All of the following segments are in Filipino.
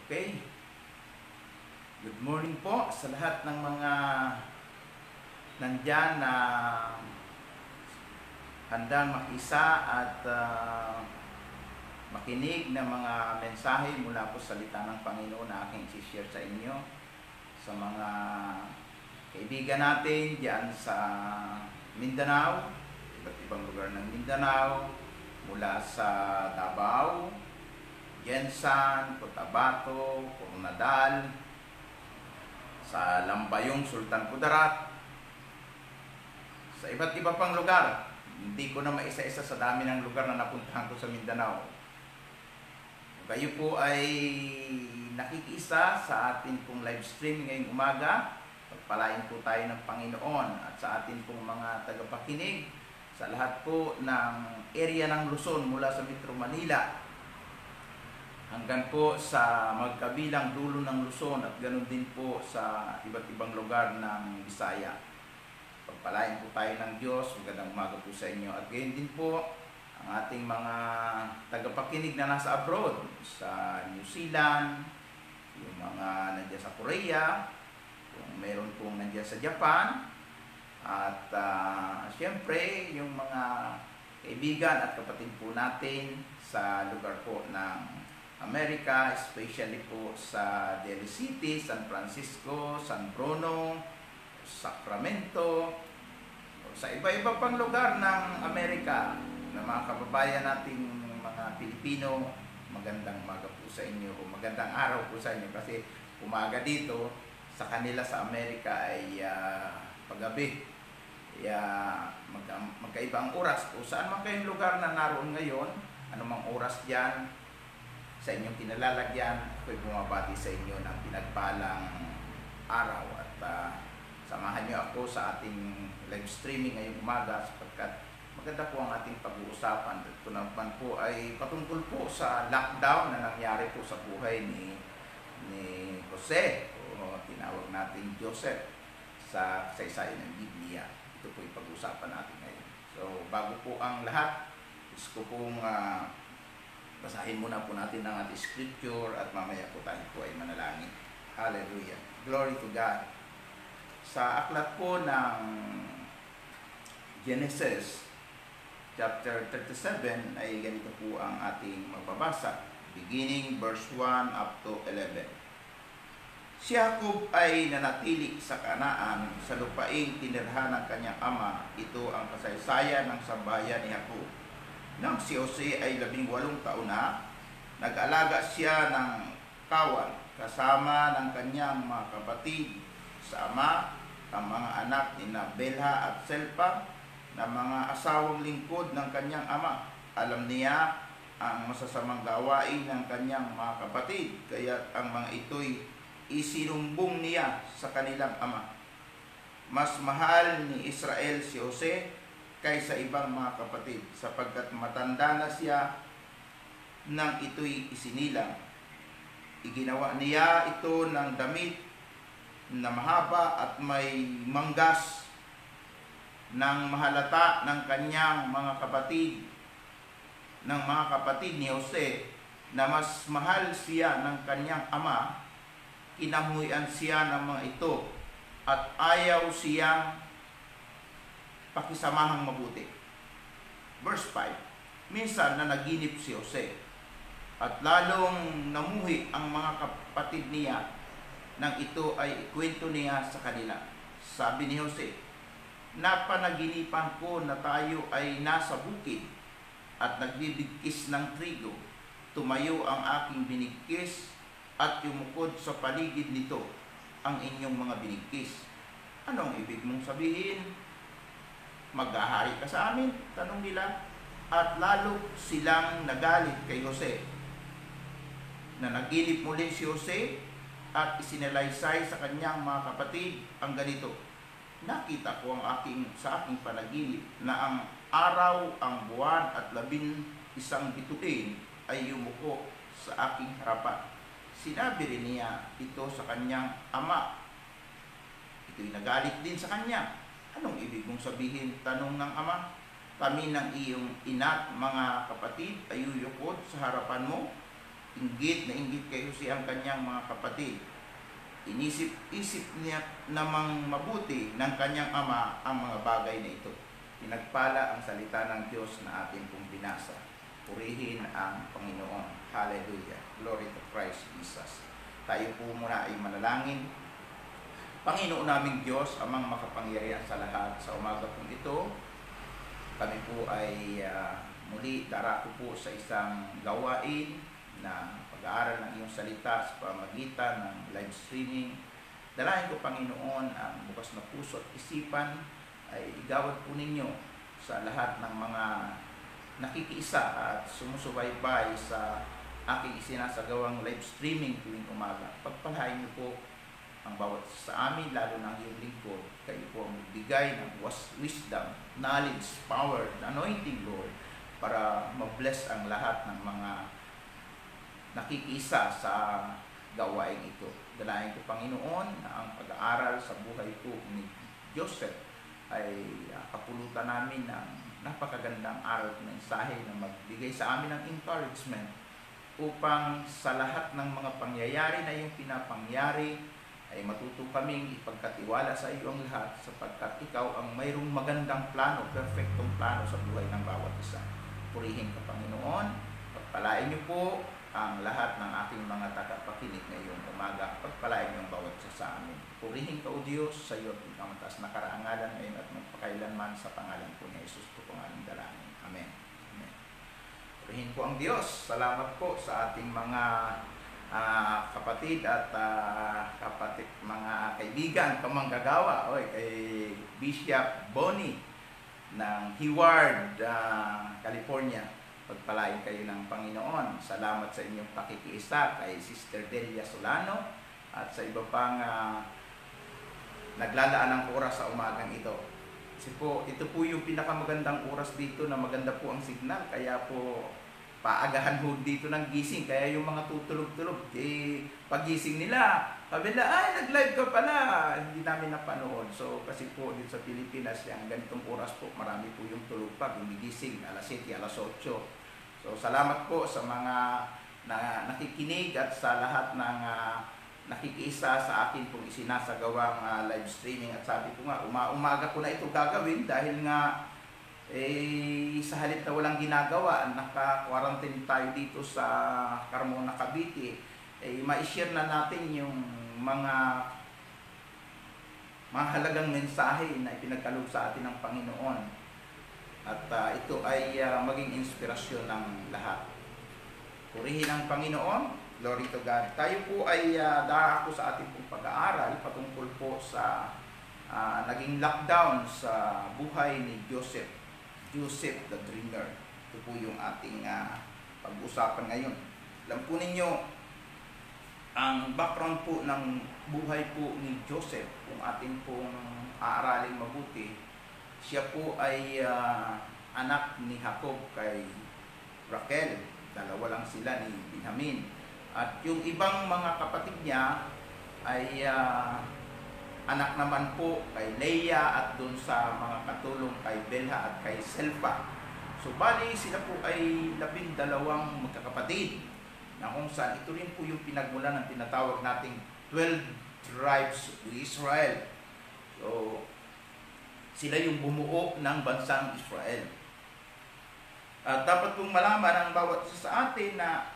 Okay. Good morning po sa lahat ng mga nandyan na handang makisa at makinig ng mga mensahe mula po sa salita ng Panginoon na aking i-share sa inyo. Sa mga kaibigan natin dyan sa Mindanao, iba't ibang lugar ng Mindanao, mula sa Davao, Jensan, Cotabato, Coronadal, sa Lambayong, Sultan Kudarat, sa iba't iba pang lugar. Hindi ko na maisa-isa sa dami ng lugar na napuntahan ko sa Mindanao. Kayo po ay nakikisa sa atin pong live stream ngayong umaga. Pagpalain po tayo ng Panginoon at sa atin pong mga tagapakinig sa lahat po ng area ng Luzon mula sa Metro Manila hanggang po sa magkabilang dulo ng Luzon at ganoon din po sa iba't ibang lugar ng Bisaya. Pagpalain po tayo ng Diyos. Magandang umaga po sa inyo. At gayon din po ang ating mga tagapakinig na nasa abroad, sa New Zealand, yung mga nandiyan sa Korea, kung meron pong nandiyan sa Japan, at siyempre yung mga kaibigan at kapatid po natin sa lugar po ng Amerika, especially po sa Daly City, San Francisco, San Bruno, Sacramento, sa iba-iba pang lugar ng Amerika na mga kababayan nating mga Pilipino. Magandang umaga po sa inyo o magandang araw po sa inyo kasi umaga dito, sa kanila sa Amerika ay paggabi. Magkaiba ang oras po. Saan man kayong lugar na naroon ngayon, anumang oras dyan, sa inyong kinalalagyan, ako'y bumabati sa inyo ng pinagpalang araw at samahan niyo ako sa ating live streaming ngayong umaga sapagkat maganda po ang ating pag-uusapan. Ito naman po ay patungkol po sa lockdown na nangyari po sa buhay ni Jose o tinawag natin Joseph sa kasaysayan ng Biblia. Ito po yung pag-uusapan natin ngayon. So bago po ang lahat, gusto ko pong basahin muna po natin ang ating scripture at mamaya po tayo po ay manalangin. Hallelujah. Glory to God. Sa aklat po ng Genesis chapter 37 ay ganito po ang ating magbabasa. Beginning verse 1 up to 11. Si Jacob ay nanatili sa Kanaan sa lupaing tinirhan ng kanyang ama. Ito ang kasaysayan ng sambahayan ni Jacob. Nang si Jose ay 18 taon na, nag-alaga siya ng kawan kasama ng kanyang mga kapatid sa ama, ang mga anak ni Belha at Selpa na mga asawang lingkod ng kanyang ama. Alam niya ang masasamang gawain ng kanyang mga kapatid, kaya ang mga ito'y isinumbong niya sa kanilang ama. Mas mahal ni Israel si Jose kaysa ibang mga kapatid sapagkat matanda na siya nang ito'y isinilang. Iginawa niya ito ng damit na mahaba at may manggas nang mahalata ng kanyang mga kapatid ni Jose na mas mahal siya ng kanyang ama. Kinamuhian siya ng mga ito at ayaw siyang pakisamahang mabuti. Verse 5. Minsan na naginip si Jose at lalong namuhi ang mga kapatid niya nang ito ay ikwento niya sa kanila. Sabi ni Jose, napanaginipan ko na tayo ay nasa bukid at nagbibigkis ng trigo. Tumayo ang aking binigkis at yumukod sa paligid nito ang inyong mga binigkis. Anong ibig mong sabihin? Maghahari ka sa amin? Tanong nila. At lalo silang nagalit kay Jose. Na naginip muli si Jose at isinalaysay sa kanyang mga kapatid ang ganito. Nakita ko sa aking panaginip na ang araw, ang buwan at 11 bituin ay yumuko sa aking harapan. Sinabi rin niya ito sa kanyang ama. Ito'y nagalit din sa kanya. Anong ibig mong sabihin? Tanong ng ama. Kami ng iyong ina't mga kapatid ay yuyukod sa harapan mo. inggit na inggit kay Jose ang kanyang mga kapatid. Inisip-isip niya namang mabuti ng kanyang ama ang mga bagay na ito. Pinagpala ang salita ng Diyos na ating pong binasa. Purihin ang Panginoon. Hallelujah. Glory to Christ Jesus. Tayo po muna ay manalangin. Panginoon naming Diyos, amang makapangyarihan sa lahat, sa umaga pong ito, kami po ay muli darako po sa isang gawain na pag-aaral ng iyong salita sa pamamagitan ng live streaming. Dalayan ko, Panginoon, ang bukas na puso at isipan ay igawad po ninyo sa lahat ng mga nakikiisa at sumusubaybay sa aking isinasagawang live streaming tuwing umaga. Pagpalain niyo po ang bawat sa amin, lalo ng iyong lingkod. Kayo po ang magbigay ng wisdom, knowledge, power, anointing, Lord, para ma-bless ang lahat ng mga nakikiisa sa gawain ito. Dalayan ko, Panginoon, na ang pag-aaral sa buhay po ni Joseph ay kapulutan namin ng napakagandang aral at mensahe na magbigay sa amin ng encouragement upang sa lahat ng mga pangyayari na iyong pinapangyari ay matuto kaming ipagkatiwala sa iyo ang lahat sapagkat ikaw ang mayroong magandang plano, perfectong plano sa buhay ng bawat isa. Purihin ka, Panginoon. Pagpalain niyo po ang lahat ng aking mga tagapakinig ngayong umaga. Pagpalain niyo ang bawat isa sa amin. Purihin ka, O Diyos, sa iyo at ikaw na karangalan ngayon at magpakailanman sa pangalan po ni Jesus po kung aming dalangin. Amen. Amen. Purihin po ang Diyos. Salamat po sa ating mga kapatid at mga kaibigan, kamanggagawa, kay Bishop Bonnie ng Hayward, California. Pagpalain kayo ng Panginoon. Salamat sa inyong pakikiisa kay Sister Delia Solano at sa iba pang naglalaan ng oras sa umagang ito. Kasi po, ito po yung pinakamagandang oras dito na maganda po ang signal. Kaya po, paagahan ho dito ng gising. Kaya yung mga tutulog-tulog, pagising nila, kabila, ay, nag-live ka pala. Hindi namin napanood. So, kasi po, dito sa Pilipinas, yung ganitong oras po, marami po yung tulog pa. Gumigising, alas 7, alas 8. So, salamat po sa mga nakikinig at sa lahat ng nakikiisa sa akin pong isinasagawang live streaming. At sabi ko nga, umaga ko na ito gagawin dahil nga sa halip na walang ginagawa, naka-quarantine tayo dito sa Carmona, Cavite, ma-share na natin yung mga mahalagang mensahe na ipinagkaloob sa atin ng Panginoon. At ito ay maging inspirasyon ng lahat. Purihin ang Panginoon. Glory to God. Tayo po ay darako sa ating pong pag-aaral patungkol po sa naging lockdown sa buhay ni Joseph the Dreamer. Ito po yung ating pag-usapan ngayon. Alam po ninyo, ang background po ng buhay po ni Joseph, kung ating pong aaralin mabuti, siya po ay anak ni Jacob kay Raquel. Dalawa lang sila ni Benjamin. At yung ibang mga kapatid niya ay anak naman po kay Leia at dun sa mga katulong kay Belha at kay Selpa. So bali sila po ay 12 magkakapatid na kung saan ito rin po yung pinagmulan ng tinatawag nating 12 tribes of Israel. So sila yung bumuo ng bansang Israel. At dapat pong malaman ang bawat isa sa atin na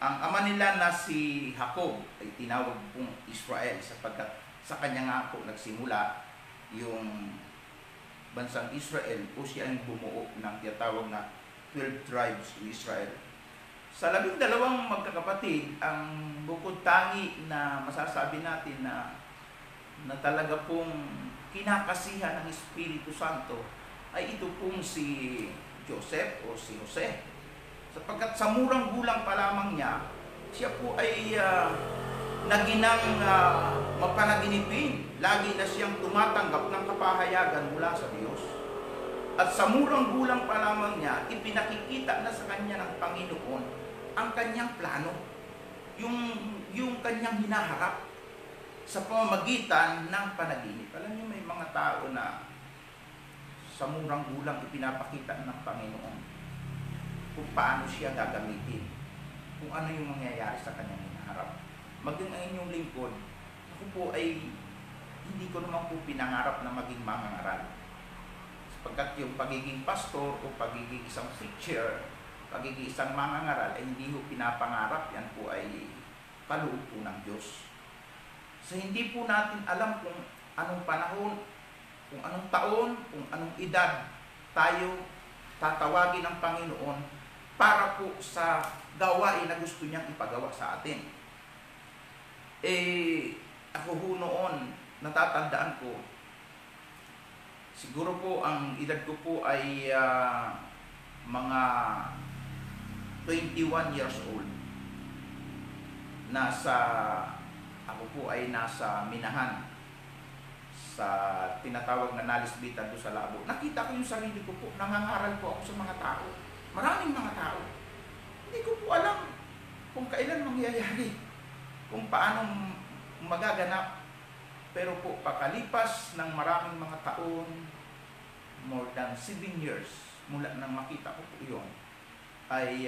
ang ama nila na si Jacob ay tinawag pong Israel sapagkat sa kanya nga po nagsimula yung bansang Israel o siya ang bumuo ng tinatawag na 12 tribes of Israel. Sa 12 magkakapatid, ang bukod tangi na masasabi natin na talaga pong kinakasihan ng Espiritu Santo ay ito pong si Joseph o si Jose. Sapagkat sa murang gulang pa lamang niya, siya po ay naginang mapanaginipin. Lagi na siyang tumatanggap ng kapahayagan mula sa Diyos. At sa murang gulang pa lamang niya, ipinakikita na sa kanya ng Panginoon ang kanyang plano. Yung kanyang hinaharap sa pamamagitan ng panaginip. Alam niyo, may mga tao na sa murang gulang ipinapakita ng Panginoon kung paano siya gagamitin. kung ano yung mangyayari sa kanyang hinaharap. Maging ang inyong lingkod, ako po ay hindi ko naman po pinangarap na maging mangangaral. Sapagkat yung pagiging pastor o pagiging isang preacher, pagiging isang mangangaral ay hindi po pinapangarap, yan po ay kaloob po ng Diyos. So hindi po natin alam kung anong panahon, kung anong taon, kung anong edad tayo tatawagin ng Panginoon para po sa gawain na gusto niyang ipagawa sa atin. Ako ho noon, natatandaan ko, siguro po ang edad ko po ay mga 21 years old. Ako po ay nasa Minahan, sa tinatawag na Nalisbitan doon sa Labo. Nakita ko yung sarili ko po, nangangaral po ako sa mga tao. Maraming mga tao. Hindi ko po alam kung kailan mangyayari, kung paano magaganap. Pero po, pakalipas ng maraming mga taon, more than 7 years, mula nang makita ko po yun, ay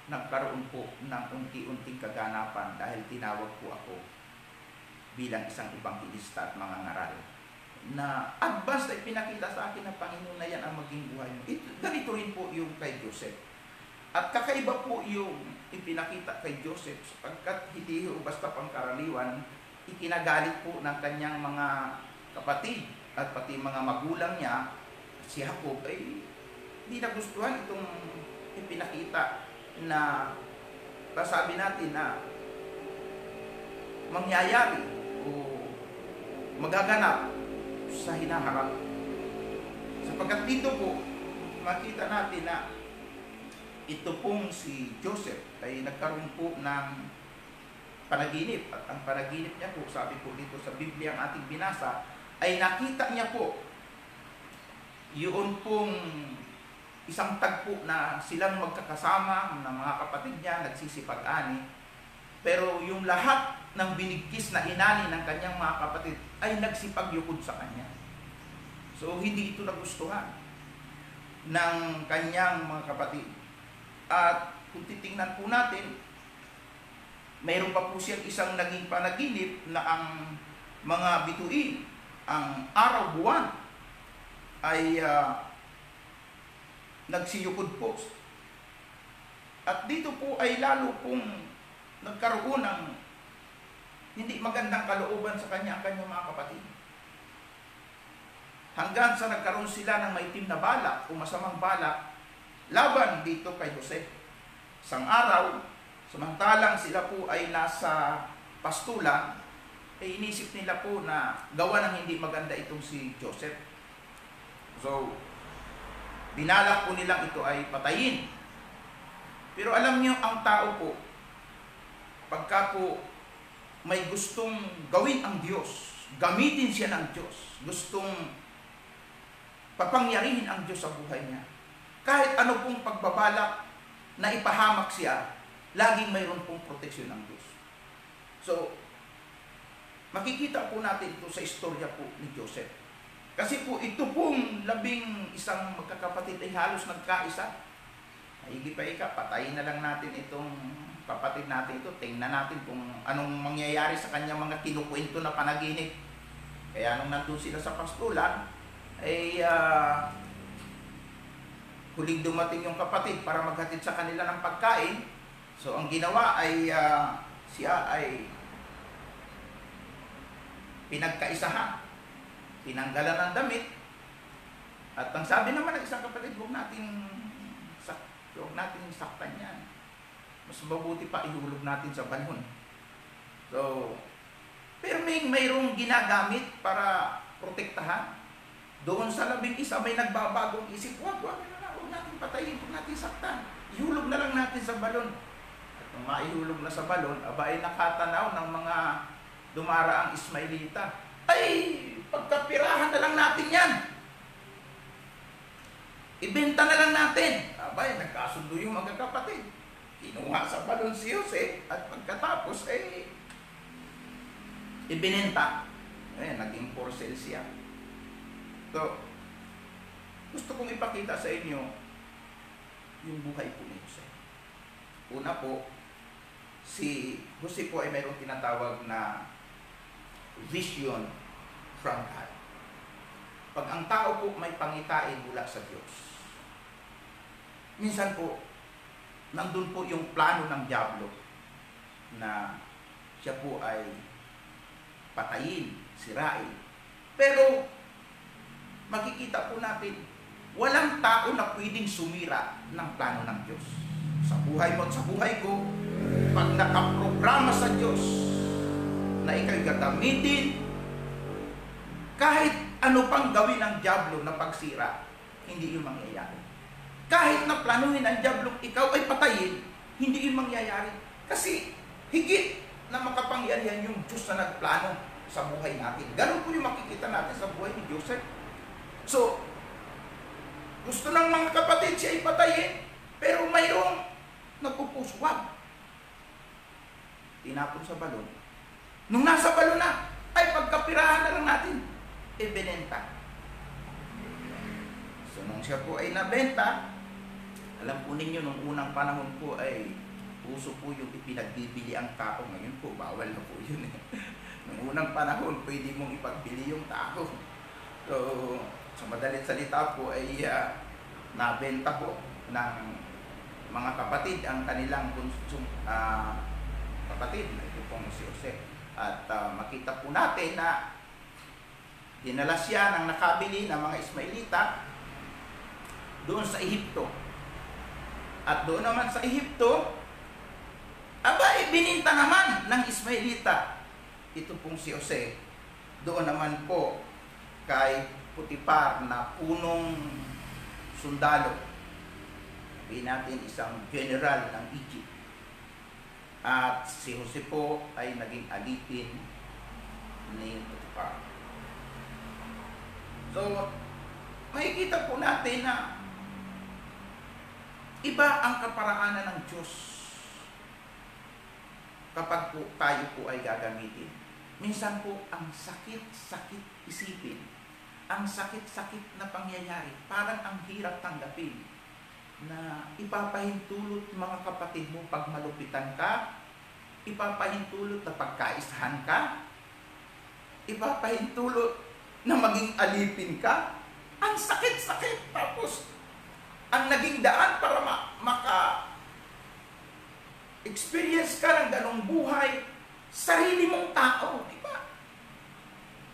nagkaroon po ng unti-unting kaganapan dahil tinawag po ako bilang isang ebanghelista at mangangaral. Na advance na ipinakita sa akin ng Panginoon na yan ang maging buhay mo. Ganito rin po yung kay Joseph. At kakaiba po yung ipinakita kay Joseph sapagkat hindi basta pangkaraniwan, ikinagalit po ng kanyang mga kapatid at pati mga magulang niya, si Jacob ay hindi nagustuhan itong ipinakita na sabi natin na mangyayari o magaganap sa hinaharap. Sapagkat dito po, makita natin na ito pong si Joseph ay nagkaroon po ng panaginip. At ang panaginip niya po, sabi po dito sa Biblia ang ating binasa, ay nakita niya po yun pong isang tagpo na silang magkakasama ng mga kapatid niya, nagsisipag-ani. Pero yung lahat ng binigkis na inani ng kanyang mga kapatid ay nagsipagyukod sa kanya. So, hindi ito nagustuhan ng kanyang mga kapatid. At kung titingnan po natin, mayroon pa po siyang isang naging panaginip na ang mga bituin, ang araw buwan, ay nagsiyukod po. At dito po ay lalo pong nagkaroon ng hindi magandang kalooban sa kanya ang kanyang mga kapatid. Hanggang sa nagkaroon sila ng maitim na balak o masamang balak laban dito kay Jose. Isang araw, samantalang sila po ay nasa pastulan, ay inisip nila po na gawa ng hindi maganda itong si Joseph. So, binalak po nilang ito ay patayin. Pero alam niyo, ang tao po, pagka po may gustong gawin ang Diyos, gamitin siya ng Diyos, gustong papangyarihin ang Diyos sa buhay niya, kahit ano pong pagbabalak na ipahamak siya, laging mayroon pong proteksyon ng Diyos. So, makikita po natin ito sa istorya po ni Joseph. Kasi po ito pong 11 magkakapatid ay halos nagkaisa. Higi pa ika, patayin na lang natin itong kapatid natin ito. Tingnan natin kung anong mangyayari sa kanyang mga kinukwento na panaginip. Kaya nung nandun sila sa pastulan, ay huling dumating yung kapatid para maghatid sa kanila ng pagkain. So ang ginawa ay siya ay pinagkaisahan, tinanggalan ng damit. At ang sabi naman ng isang kapatid, huwag natin saktan yan. Mas mabuti pa ihulog natin sa balon. So, pero mayroong ginagamit para protektahan. Doon sa 11 may nagbabagong isip, huwag natin patayin, huwag natin saktan. Ihulog na lang natin sa balon. At nung maihulog na sa balon, ay nakatanaw ng mga dumaraang Ismailita. Ay, pagkapirahan na lang natin yan. Ibenta na lang natin. Abay, nagkasundo yung mga kapatid. Kinuha sa balon si Jose at pagkatapos ibinenta. Naging for sale siya. So, gusto kong ipakita sa inyo yung buhay po ni Jose. Una po, Si Jose po ay mayroong tinatawag na vision from God. Pag ang tao po may pangitain mula sa Diyos, minsan po, nandun po yung plano ng dyablo na siya po ay patayin, sirain. Pero, makikita po natin, walang tao na pwedeng sumira ng plano ng Diyos. Sa buhay mo at sa buhay ko, pag nakaprograma sa Diyos na ikaw'y gagamitin, kahit ano pang gawin ng dyablo na pagsira, hindi yun mangyayari. Kahit na planuhin ng dyablo, ikaw ay patayin, hindi yun mangyayari. Kasi higit na makapangyarihan yung Diyos na nagplano sa buhay natin. Ganun po yung makikita natin sa buhay ni Joseph. So, gusto ng mga kapatid siya ay patayin, pero mayroong nagpupuswag. Tinapon sa balon. Nung nasa balon na, ay pagkapirahan na lang natin, ibinenta. So, nung siya po ay nabenta, alam po ninyo, nung unang panahon po ay puso po yung ipinagbibili ang tao. Ngayon po, bawal na po yun. Nung unang panahon, pwede mong ipagbili yung tao. So, sa madalit salita po ay nabenta po ng mga kapatid ang kanilang kapatid. Ito pong si Jose. At makita po natin na dinala siya ng nakabili ng mga Ismailita doon sa Ehipto. At doon naman sa Ehipto, bininta naman ng Ismailita. Ito pong si Jose. Doon naman po kay Putipar na punong sundalo. Sabihin natin isang general ng Egypt. At si Jose po ay naging alipin ni Putipar. So, makikita po natin na iba ang kaparaanan ng Diyos kapag po tayo po ay gagamitin. Minsan po ang sakit-sakit isipin, ang sakit-sakit na pangyayari, parang ang hirap tanggapin na ipapahintulot mga kapatid mo pag malupitan ka, ipapahintulot na pagkaisahan ka, ipapahintulot na maging alipin ka. Ang sakit-sakit. Tapos, ang naging daan para maka-experience ka ng ganong buhay, sarili mong tao, di ba?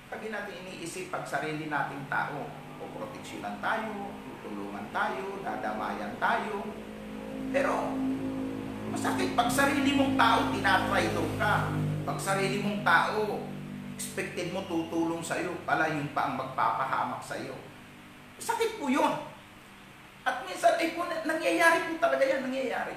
Pag natin iniisip, pag sarili nating tao, o proteksyonan tayo, tutulungan tayo, dadamayan tayo. Pero, masakit pag sarili mong tao, tinatraidor ka. Pag sarili mong tao, expected mo tutulong sa'yo, pala yun pa ang magpapahamak sa'yo. Sakit po yun. At minsan, nangyayari po talaga yan, nangyayari.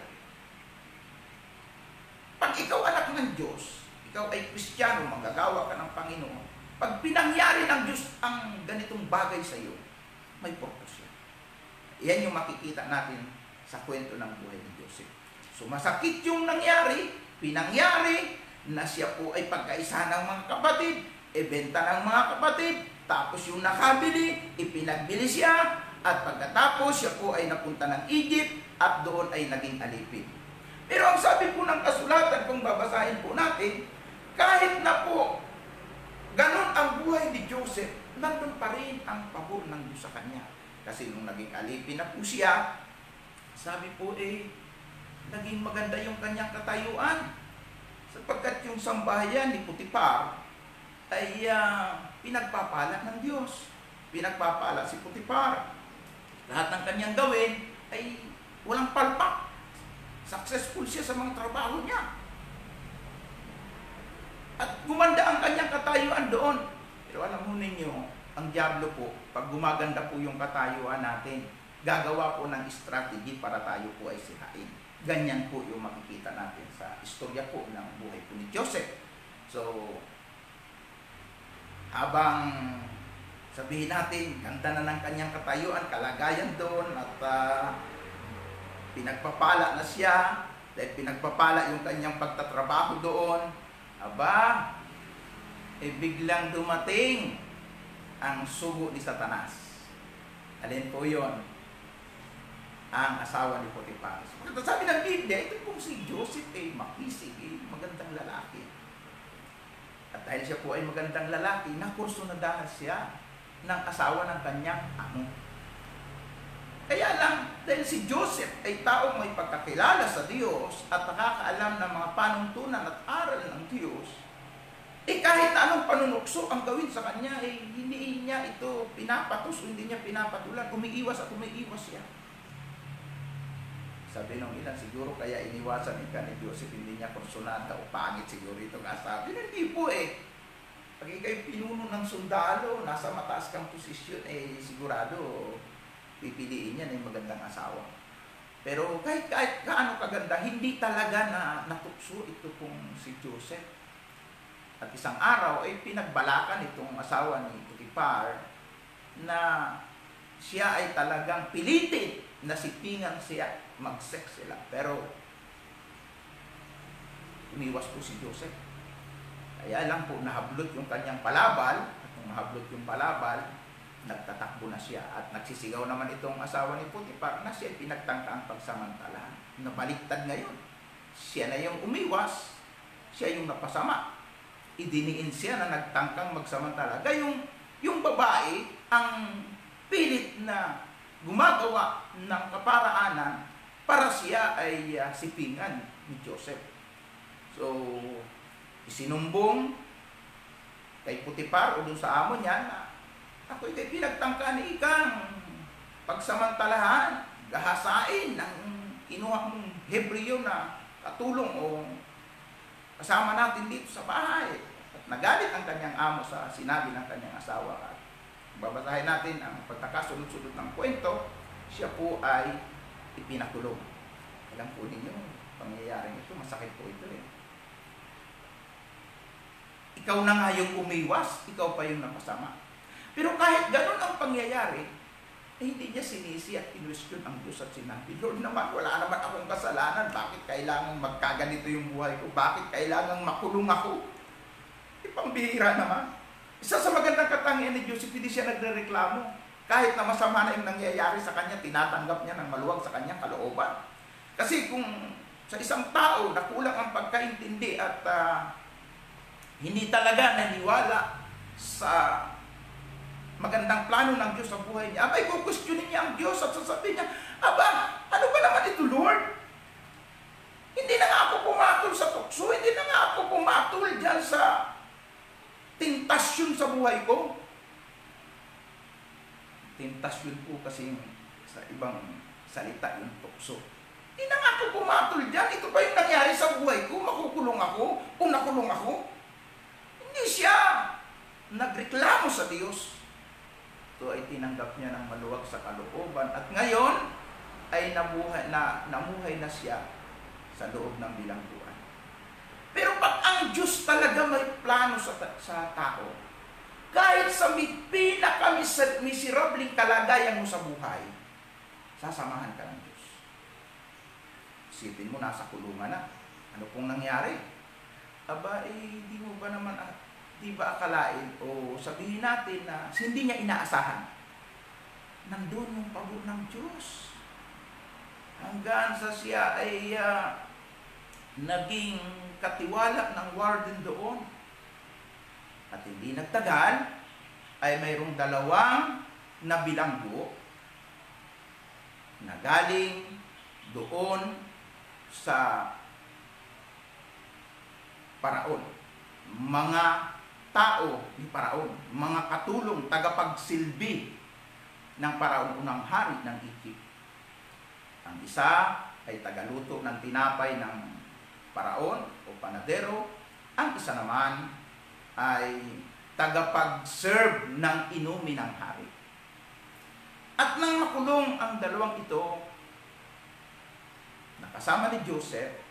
Pag ikaw anak ng Diyos, ikaw ay Kristiyano, manggagawa ka ng Panginoon, pag pinangyari ng Diyos ang ganitong bagay sa iyo, may purpose yan. Yan yung makikita natin sa kwento ng buhay ni Joseph. So masakit yung nangyari, pinangyari, na siya po ay pagkaisa ng mga kapatid, ibenta ng mga kapatid, tapos yung nakabili, ipinagbili siya, at pagkatapos siya po ay napunta ng Egypt, at doon ay naging alipin. Pero ang sabi po ng kasulatan, kung babasahin po natin, kahit na po ganon ang buhay ni Joseph, nandun pa rin ang pabor ng Diyos sa kanya. Kasi nung naging alipin na po siya, sabi po naging maganda yung kanyang katayuan. Sapagkat yung sambahayan ni Putipar ay pinagpapala ng Diyos. Pinagpapala si Putipar. Lahat ng kanyang gawin ay walang palpak. Successful siya sa mga trabaho niya. At gumanda ang kanyang katayuan doon. Pero alam mo ninyo, ang dyablo po, pag gumaganda po yung katayuan natin, gagawa po ng strategy para tayo po ay sirain. Ganyan po yung makikita natin sa istorya po ng buhay po ni Joseph. So, habang sabihin natin, ganda na ng kanyang katayuan, kalagayan doon, at pinagpapala na siya, dahil pinagpapala yung kanyang pagtatrabaho doon, biglang dumating ang sugo ni Satanas. Alin po yon? ang asawa ni Potiphar. Sabi ng Biblia, ito pong si Joseph ay makisig, magandang lalaki. At dahil siya po ay magandang lalaki, nakursunadahan siya ng asawa ng kanyang amo. Kaya lang, dahil si Joseph ay taong may pagkakilala sa Diyos at nakakaalam ng mga panuntunan at aral ng Diyos, kahit na anong panunukso ang gawin sa kanya, hindi niya ito pinapatos, hindi niya pinapatulan, umiiwas at umiiwas siya. Sabi nung ilan, siguro kaya iniwasan ni Joseph, hindi niya kursunada o pangit siguro itong asawa. Hindi po Pag ikaw'y pinuno ng sundalo, nasa mataas kang posisyon, sigurado, pipiliin niya ng magandang asawa. Pero kahit kaano kaganda, hindi talaga natukso ito pong si Joseph. At isang araw ay pinagbalakan itong asawa ni Potiphar na siya ay talagang pilitin na sipingan siya, mag-sex sila. Pero umiwas po si Joseph. Kaya lang po nahablot yung kanyang palabal, at kung nahablot yung palabal, nagtatakbo na siya at nagsisigaw naman itong asawa ni Potiphar na siya pinagtangkaang pagsamantalahan. Nabaliktad ngayon. Siya na yung umiwas, siya yung napasama. Idiniin siya na nagtangkang magsamantala. Gayong yung babae ang pilit na gumagawa ng kaparaanan para siya ay sipingan ni Joseph. So, isinumbong kay Potiphar o dun sa amo niya na ako'y pinagtangka ni ikang pagsamantalahan, gahasain ng kinuha mong Hebreo na katulong o kasama natin dito sa bahay. At nagalit ang kanyang amo sa sinabi ng kanyang asawa. At babasahin natin ang pagkakasunod-sunod ng kwento, siya po ay ipinakulong. Alam po ninyo, pangyayaring ito, masakit po ito Ikaw na nga yung umiwas, ikaw pa yung napasama. Pero kahit ganun ang pangyayari, hindi niya sinisi at kinwestiyon ang Diyos at sinabi, Lord naman, wala naman akong kasalanan. Bakit kailangan magkaganito yung buhay ko? Bakit kailangan makulong ako? Pambihira naman. Isa sa magandang katangian ni Joseph, hindi siya nagrereklamo. Kahit na masama na yung nangyayari sa kanya, tinatanggap niya ng maluwag sa kanyang kalooban. Kasi kung sa isang tao na kulang ang pagkaintindi at hindi talaga naniwala sa magandang plano ng Diyos sa buhay niya, abay, kukwestiyonin niya ang Diyos at sasabihin niya, aba, ano ba naman ito, Lord? Hindi na nga ako pumatol sa tukso, hindi na nga ako pumatol dyan sa tentasyon sa buhay ko. Tentasyon po kasi sa ibang salita yung tukso. Hindi na nga ako pumatol dyan, ito ba yung nangyari sa buhay ko? Makukulong ako? O nakulong ako? Hindi siya nagreklamo sa Diyos. Ito ay tinanggap niya ng maluwag sa kalooban at ngayon ay namuhay na siya sa loob ng bilangguan. Pero pag ang Diyos talaga may plano sa tao, kahit sa pinaka-miserabling kalagayan mo sa buhay, sasamahan ka ng Diyos. Isipin mo, nasa kulungan na. Ano pong nangyari? Aba, di mo ba naman di ba akalain o sabihin natin na hindi niya inaasahan, nandun yung pagod ng Diyos hanggang sa siya ay naging katiwala ng warden doon. At hindi nagtagal ay mayroong dalawang nabilanggo na galing doon sa Paraon, mga tao ni Paraon, mga katulong, tagapagsilbi ng Paraon, unang hari ng Egypt. Ang isa ay tagaluto ng tinapay ng Paraon o panadero, ang isa naman ay tagapag-serve ng inumin ng hari. At nang makulong ang dalawang ito, nakasama ni Joseph,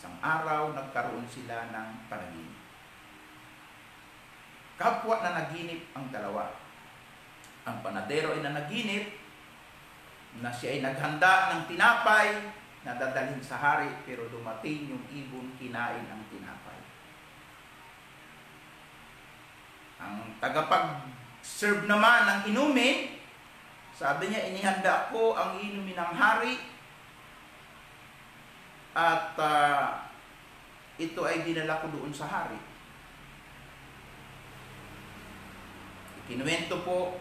isang araw, nagkaroon sila ng panaginip. Kapwa na naginip ang dalawa. Ang panadero ay nanaginip na siya ay naghanda ng tinapay na dadalhin sa hari, pero dumating yung ibon, kinain ang tinapay. Ang tagapag-serve naman ng inumin, Sabi niya, inihanda ko ang inumin ng hari at ito ay dinala ko doon sa hari. Ikinuwento po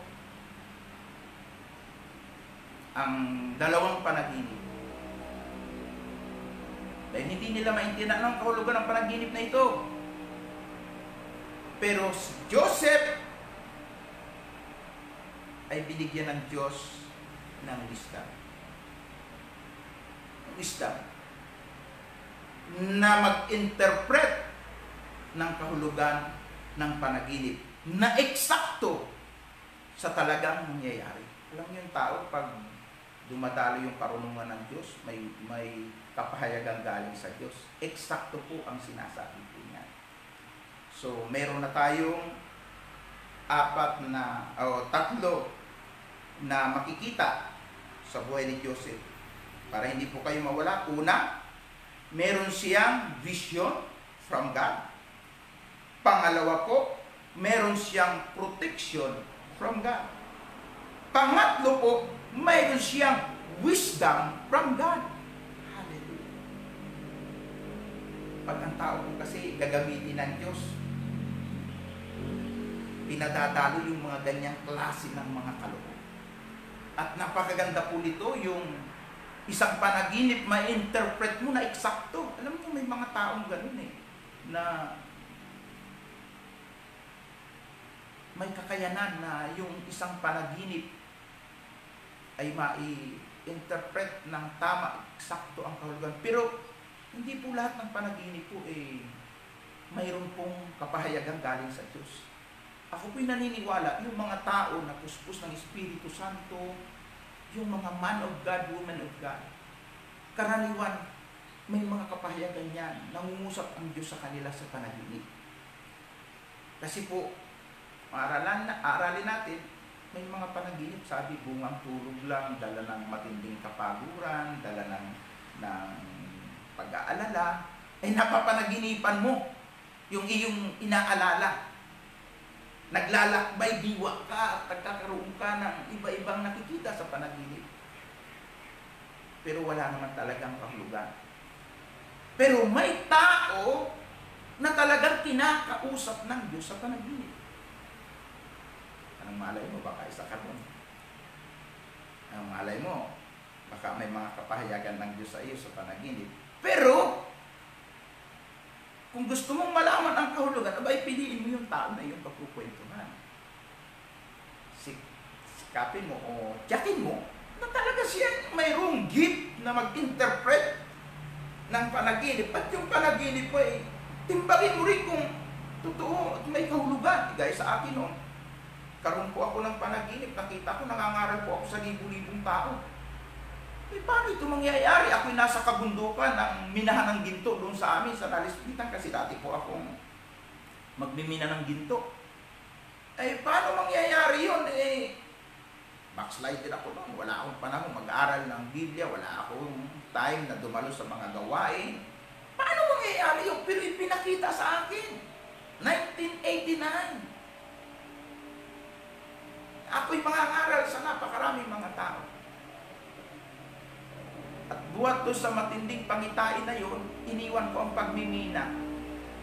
ang dalawang panaginip. Dahil hindi nila maintindihan ang kahulugan ng panaginip na ito. Pero si Joseph ay binigyan ng Diyos ng wisdom. Wisdom na mag-interpret ng kahulugan ng panaginip na eksakto sa talagang nangyayari. Alam niyo yung tao, pag dumadalo yung karunungan ng Diyos, may kapahayagang galing sa Diyos. Eksakto po ang sinasabi po niya. So, meron na tayong tatlo na makikita sa buhay ni Joseph. Para hindi po kayo mawala. Una, meron siyang vision from God. Pangalawa po, meron siyang protection from God. Pangatlo po, meron siyang wisdom from God. Hallelujah. Pag ang tao po kasi gagamitin ng Diyos, pinadadalo yung mga ganyang klase ng mga kalooban. At napakaganda po nito, yung isang panaginip ma-interpret mo na eksakto. Alam mo, may mga taong ganun na may kakayanan na yung isang panaginip ay ma-interpret ng tama, eksakto ang kahulugan. Pero hindi po lahat ng panaginip po mayroon pong kapahayagang galing sa Diyos. Ako po'y naniniwala, yung mga tao na puspos ng Espiritu Santo, yung mga man of God, woman of God, karaniwan, may mga kapahayagan yan, nangungusap ang Diyos sa kanila sa panaginip. Kasi po, aralin natin, may mga panaginip, sabi, bungang tulog lang, dala ng matinding kapaguran, dala ng pag-aalala, napapanaginipan mo yung iyong inaalala. Naglalakbay, diwa ka, at nagkakaroon ka ng iba-ibang nakikita sa panaginip. Pero wala naman talagang kahulugan. Pero may tao na talagang kinakausap ng Diyos sa panaginip. Anong malay mo? Baka isa ka doon. Anong malay mo? Baka may mga kapahayagan ng Diyos sa iyo sa panaginip. Pero, kung gusto mong malaman ang kahulugan, abay, piliin mo yung tao na iyong kapupwentuhan. Sikapin mo o tiyakin mo na talaga siya mayroong gift na mag-interpret ng panaginip. At yung panaginip mo timbangin mo rin kung totoo at may kahulugan. Gaya sa akin, karoon po ako ng panaginip, nakita ko, nangangaral po ako sa libu-libong tao. Paano ito mangyayari? Ako'y nasa kabundukan ng minahan ng ginto doon sa amin, sa Nalispitan, kasi dati po akong magmimina ng ginto. Paano mangyayari yun? Backslide din ako noon. Wala akong panahon mag-aaral ng Biblia, wala akong time na dumalo sa mga gawain. Paano mangyayari yun? Pero ipinakita sa akin. 1989. Ako'y mangangaral sa napakaraming mga tao. At buhat doon sa matinding pangitain na yun, iniwan ko ang pagmimina.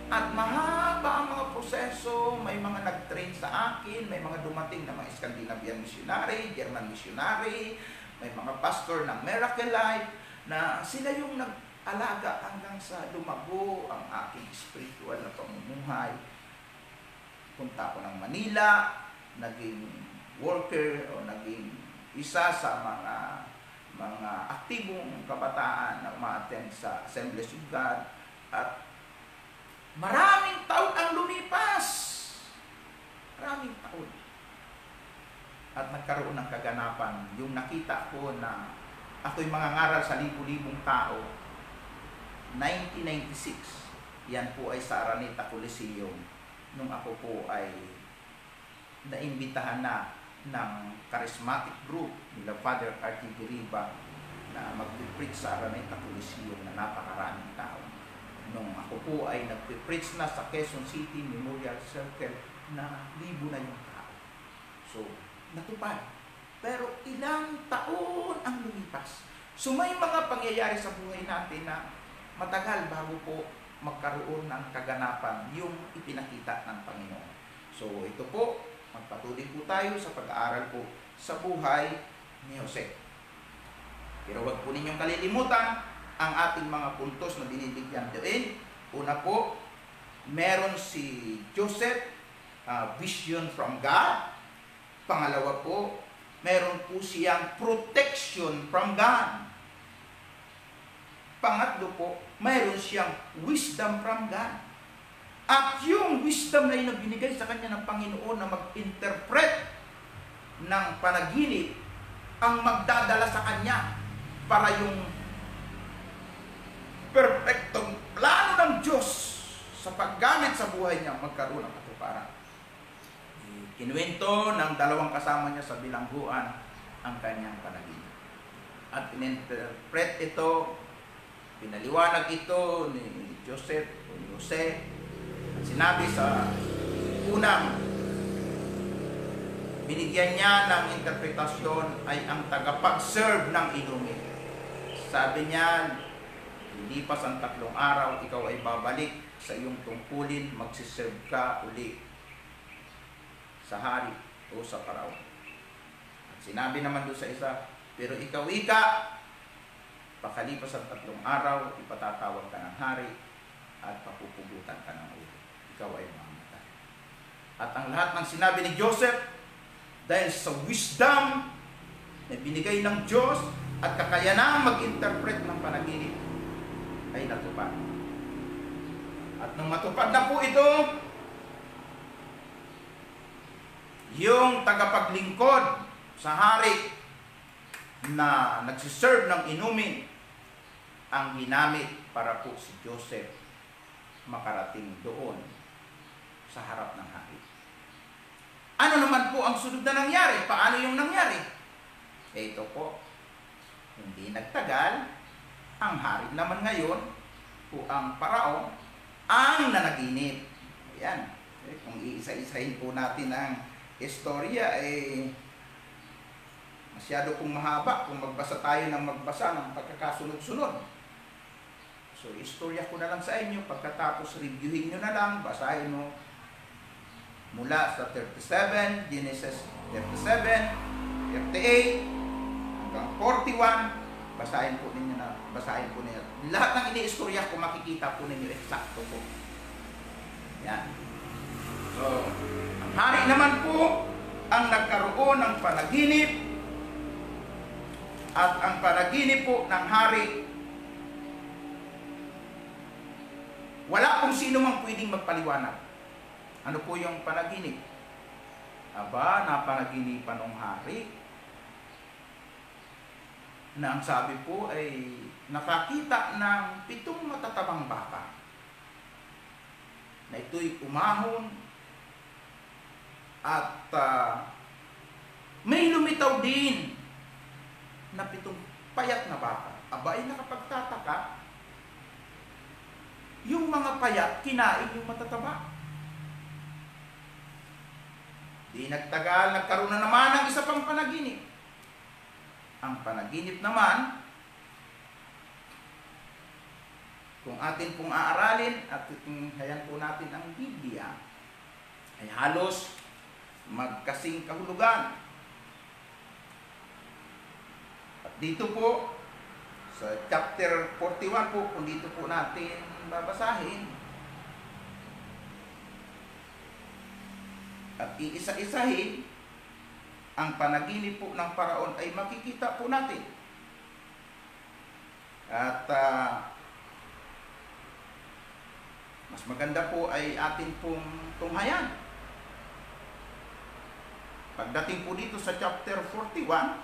At mahaba ang mga proseso, may mga nag-train sa akin, may mga dumating na mga Scandinavian missionary, German missionary, may mga pastor ng Miracle Life, na sila yung nag-alaga hanggang sa lumago ang aking spiritual na pamumuhay. Punta ako ng Manila, naging worker o naging isa sa mga aktibong kabataan na umaattend sa Assemblies of God, at maraming taon ang lumipas. Maraming taon. At nagkaroon ng kaganapan. Yung nakita ko na ako'y mangangaral sa libu-libong tao, 1996, yan po ay sa Araneta Coliseum, nung ako po ay naimbitahan na ng charismatic group nila Father R.T. Biriba na mag-preach sa Araneta Coliseum na napakaraming tao. Nung ako po ay nag-preach na sa Quezon City Memorial Circle, na libo na yung tao. So, natupad. Pero ilang taon ang lumipas. So may mga pangyayari sa buhay natin na matagal bago po magkaroon ng kaganapan yung ipinakita ng Panginoon. So ito po, magpatuloy po tayo sa pag-aaral po sa buhay ni Jose. Pero wag po ninyong kalilimutan ang ating mga puntos na binibigyan doon. Una po, meron si Joseph, vision from God. Pangalawa po, meron po siyang protection from God. Pangatlo po, mayroon siyang wisdom from God. At yung wisdom na yun binigay sa kanya ng Panginoon na mag-interpret ng panaginip ang magdadala sa kanya para yung perfectong plano ng Diyos sa paggamit sa buhay niya magkaroon ng katuparan. Kinuwento ng dalawang kasama niya sa bilangguan ang kanyang panaginip. At in-interpret ito, pinaliwanag ito ni Joseph o ni Jose. At sinabi sa unang binigyan niya ng interpretasyon ay ang tagapag-serve ng inumin. Sabi niya, lipas ang 3 araw, ikaw ay babalik sa iyong tungkulin, magsiserve ka uli sa hari o sa paraon. At sinabi naman doon sa isa, pero ikaw, pakalipas ang 3 araw, ipatatawag ka ng hari at papupugutan ka ng ulo. Ikaw ay mamamatay. At ang lahat ng sinabi ni Joseph, dahil sa wisdom na binigay ng Diyos at kakayanang mag-interpret ng panaginip, ay natupad. At nung matupad na po ito, yung tagapaglingkod sa hari na nagsiserve ng inumin ang ginamit para po si Joseph makarating doon sa harap ng hari. Ano naman po ang sunod na nangyari? Paano yung nangyari? Ito po, hindi nagtagal, ang hari naman ngayon po ang paraon ang nanaginip. Ayan, kung iisa-isahin po natin ang istorya, masyado pong mahaba kung magbasa tayo ng magbasa ng pagkakasunod-sunod. So, istorya ko na lang sa inyo. Pagkatapos, reviewin nyo na lang. Basahin mo mula sa 37, Genesis 37, 38, hanggang 41. Basahin po ninyo na. Basahin po ninyo. Lahat ng ini-istorya ko, makikita po ninyo eksakto po. Yan. So, ang hari naman po ang nagkaroon ng panaginip. At ang panaginip po ng hari, wala kung sino mang pwedeng magpaliwanag. Ano po yung panaginip? Aba, napanaginipan ng hari na ang sabi po ay nakakita ng 7 matatabang baka na ito'y umahon at may lumitaw din na 7 payat na baka. Aba, ay nakapagtataka, yung mga payat kinain yung matataba. Di nagtagal, nagkaroon na naman ng isa pang panaginip. Ang panaginip naman, kung atin pong aaralin at hayan po natin ang Biblia, ay halos magkasing kahulugan. At dito po, sa chapter 41 po, kung dito po natin babasahin, at iisa-isahin, ang panaginip po ng paraon ay makikita po natin. At mas maganda po ay atin pong tunghayan. Pagdating po dito sa chapter 41,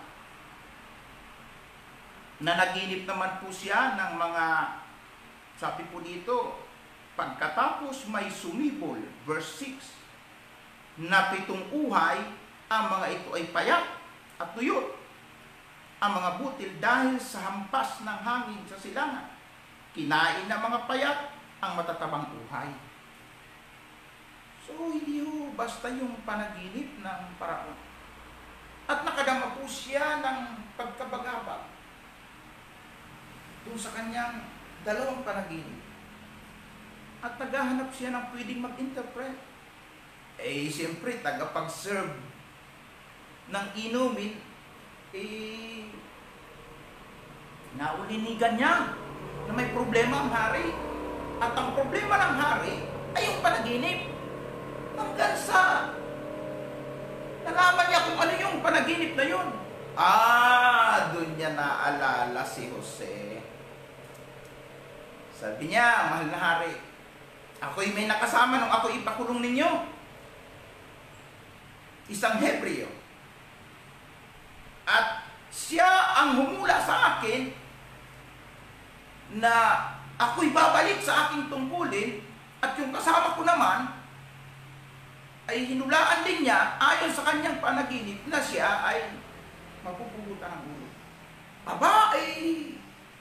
na naginip naman po siya ng mga, sabi po dito, pagkatapos may sumibol, verse 6, na 7 uhay, ang mga ito ay payat at tuyot. Ang mga butil dahil sa hampas ng hangin sa silangan. Kinain ng mga payat ang matatabang uhay. So, hindi ho basta yung panaginip ng paraon. At nakadama po siya ng pagkabagabag doon sa kanyang dalawang panaginip. At naghahanap siya ng pwedeng mag-interpret. Eh, siyempre, tagapag-serve ng inumin, eh, naulinigan niya na may problema ang hari. At ang problema ng hari ay yung panaginip. Hanggang sa nalaman niya kung ano yung panaginip na yun. Doon niya naalala si Jose. Sabi niya, mahal na hari, ako'y may nakasama nung ako ipakulong ninyo. Isang Hebreo. At siya ang humula sa akin na ako'y babalik sa aking tungkulin, at yung kasama ko naman ay hinulaan din niya ayon sa kanyang panaginip na siya ay mapupugutan ng ulo. Aba, ay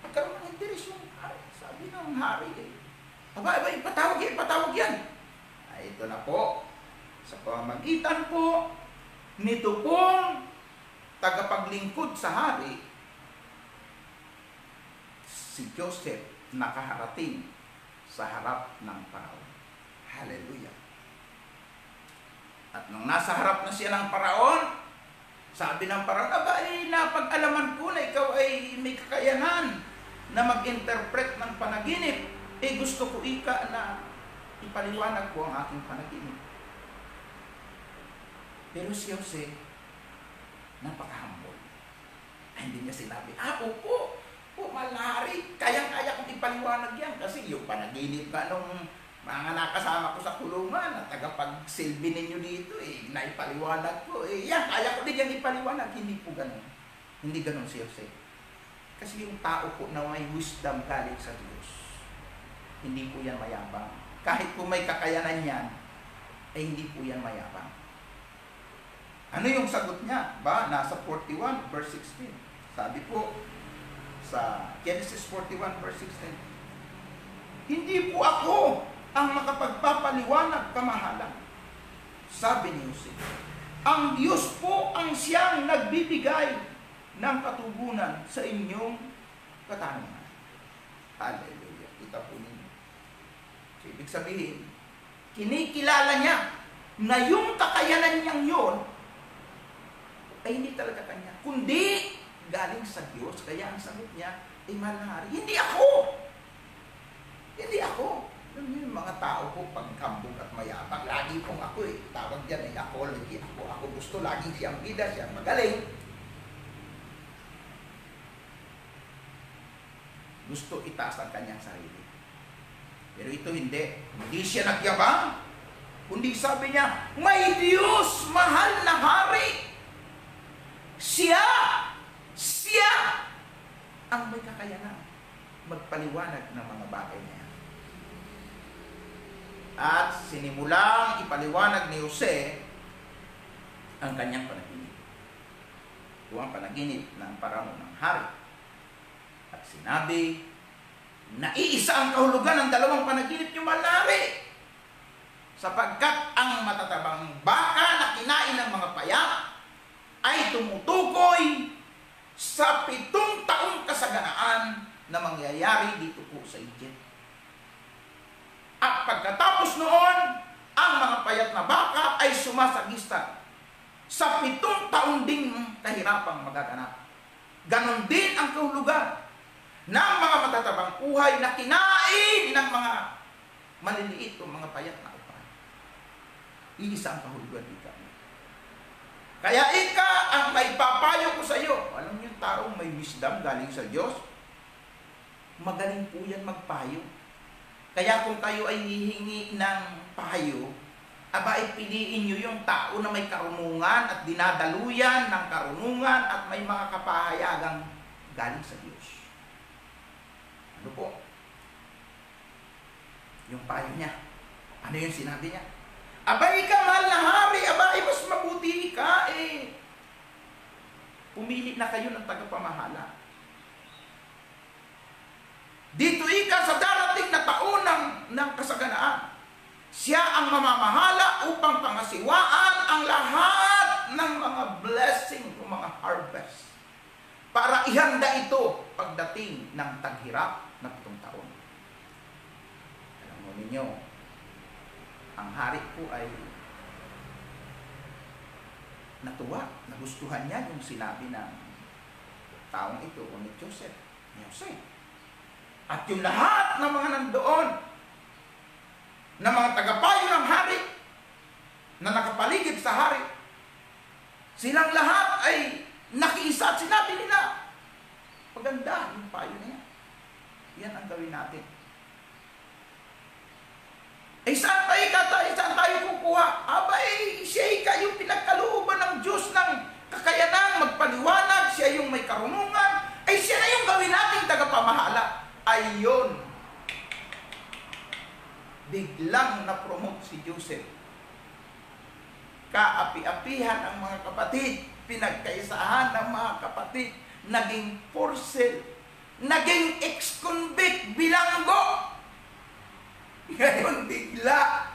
magkaroon ng interes yung hari. Sabi ng hari, aba, ipatawag yan. Ay, ito na po, sa pamamagitan po nito pong tagapaglingkod sa hari, si Joseph nakaharating sa harap ng Paraon. Hallelujah. At nung nasa harap na siya ng Paraon, sabi ng Paraon, aba, napag-alaman ko na ikaw ay may kakayanan na mag-interpret ng panaginip. Gusto ko na ipaliwanag ko ang aking panaginip. Pero si Jose, napaka-humble. Hindi niya sinabi, opo, malari, kayang-kaya kong ipaliwanag yan. Kasi yung panaginip ka nung mga nakasama ko sa kulungan at tagapagsilbi ninyo dito, naipaliwanag ko. Yan, kaya ko din yan ipaliwanag. Hindi po ganun. Hindi ganun si Jose. Kasi yung tao po na may wisdom galing sa Diyos, hindi po yan mayabang. Kahit po may kakayanan yan, hindi po yan mayabang. Ano yung sagot niya? Nasa 41 verse 16. Sabi po sa Genesis 41 verse 16, hindi po ako ang makapagpapaliwanag kamahalan. Sabi ni Jose, ang Diyos po ang siyang nagbibigay ng katugunan sa inyong katanungan. Hallelujah. Kita po ninyo. So, ibig sabihin, kinikilala niya na yung kakayanan niyang yun ay hindi talaga kanya, kundi galing sa Diyos. Kaya ang sagot niya, mahal na hari, hindi ako. Yung mga tao po, pagkambog at mayabang, lagi pong ako tawag dyan ako, lagi ako gusto, lagi siyang bida, siyang magaling. Gusto itaas ang kanyang sarili. Pero ito hindi siya nagyabang, kundi sabi niya, may Diyos, mahal na hari. Siya ang may kakayanan magpaliwanag ng mga bagay na yan. At sinimulang ipaliwanag ni Jose ang kanyang panaginip. Ito ang panaginip ng Paraon ng hari. At sinabi, naiisa ang kahulugan ng dalawang panaginip niyo, malari. Sapagkat ang matatabang baka na kinain ng mga paya ay tumutukoy sa 7 taong kasaganaan na mangyayari dito po sa Egypt. At pagkatapos noon, ang mga payat na baka ay sumasagista sa 7 taon ding kahirapang magaganap. Ganon din ang kahulugan ng mga matatabang buhay na kinain ng mga maliliit o mga payat na upay. Iisa ang kahulugan dito. Kaya ang may papayo ko sa iyo, alam niyo, taong may wisdom galing sa Diyos, magaling po yan magpayo. Kaya kung kayo ay hihingi ng payo, piliin nyo yung tao na may karunungan at dinadaluyan ng karunungan at may mga kapahayagang galing sa Diyos. Ano po? Yung payo niya. Ano yung sinabi niya? Ika, mahal na hari, mas mabuti ka pumili na kayo ng tagapamahala. Dito sa darating na taon ng kasaganaan, siya ang mamamahala upang pangasiwaan ang lahat ng mga blessing o mga harvest para ihanda ito pagdating ng taghirap na 7 taon. Alam mo ninyo, ang hari po ay natuwa, nagustuhan niya yung sinabi ng taong ito o ni Joseph. At yung lahat ng mga nandoon na mga tagapayo ng hari na nakapaligid sa hari, silang lahat ay nakiisa at sinabi nila, maganda yung payo niya. Yan ang gawin natin. Saan tayo kukuha? Siya yung pinagkalooban ng Diyos ng kakayanang magpaliwanag, siya yung may karunungan, siya na yung gawin natin tagapamahala. Ayun. Biglang na-promote si Joseph. Kaapi-apihan ang mga kapatid, pinagkaisahan ng mga kapatid, naging porcel, naging ex-convict, bilanggo. Ngayon bigla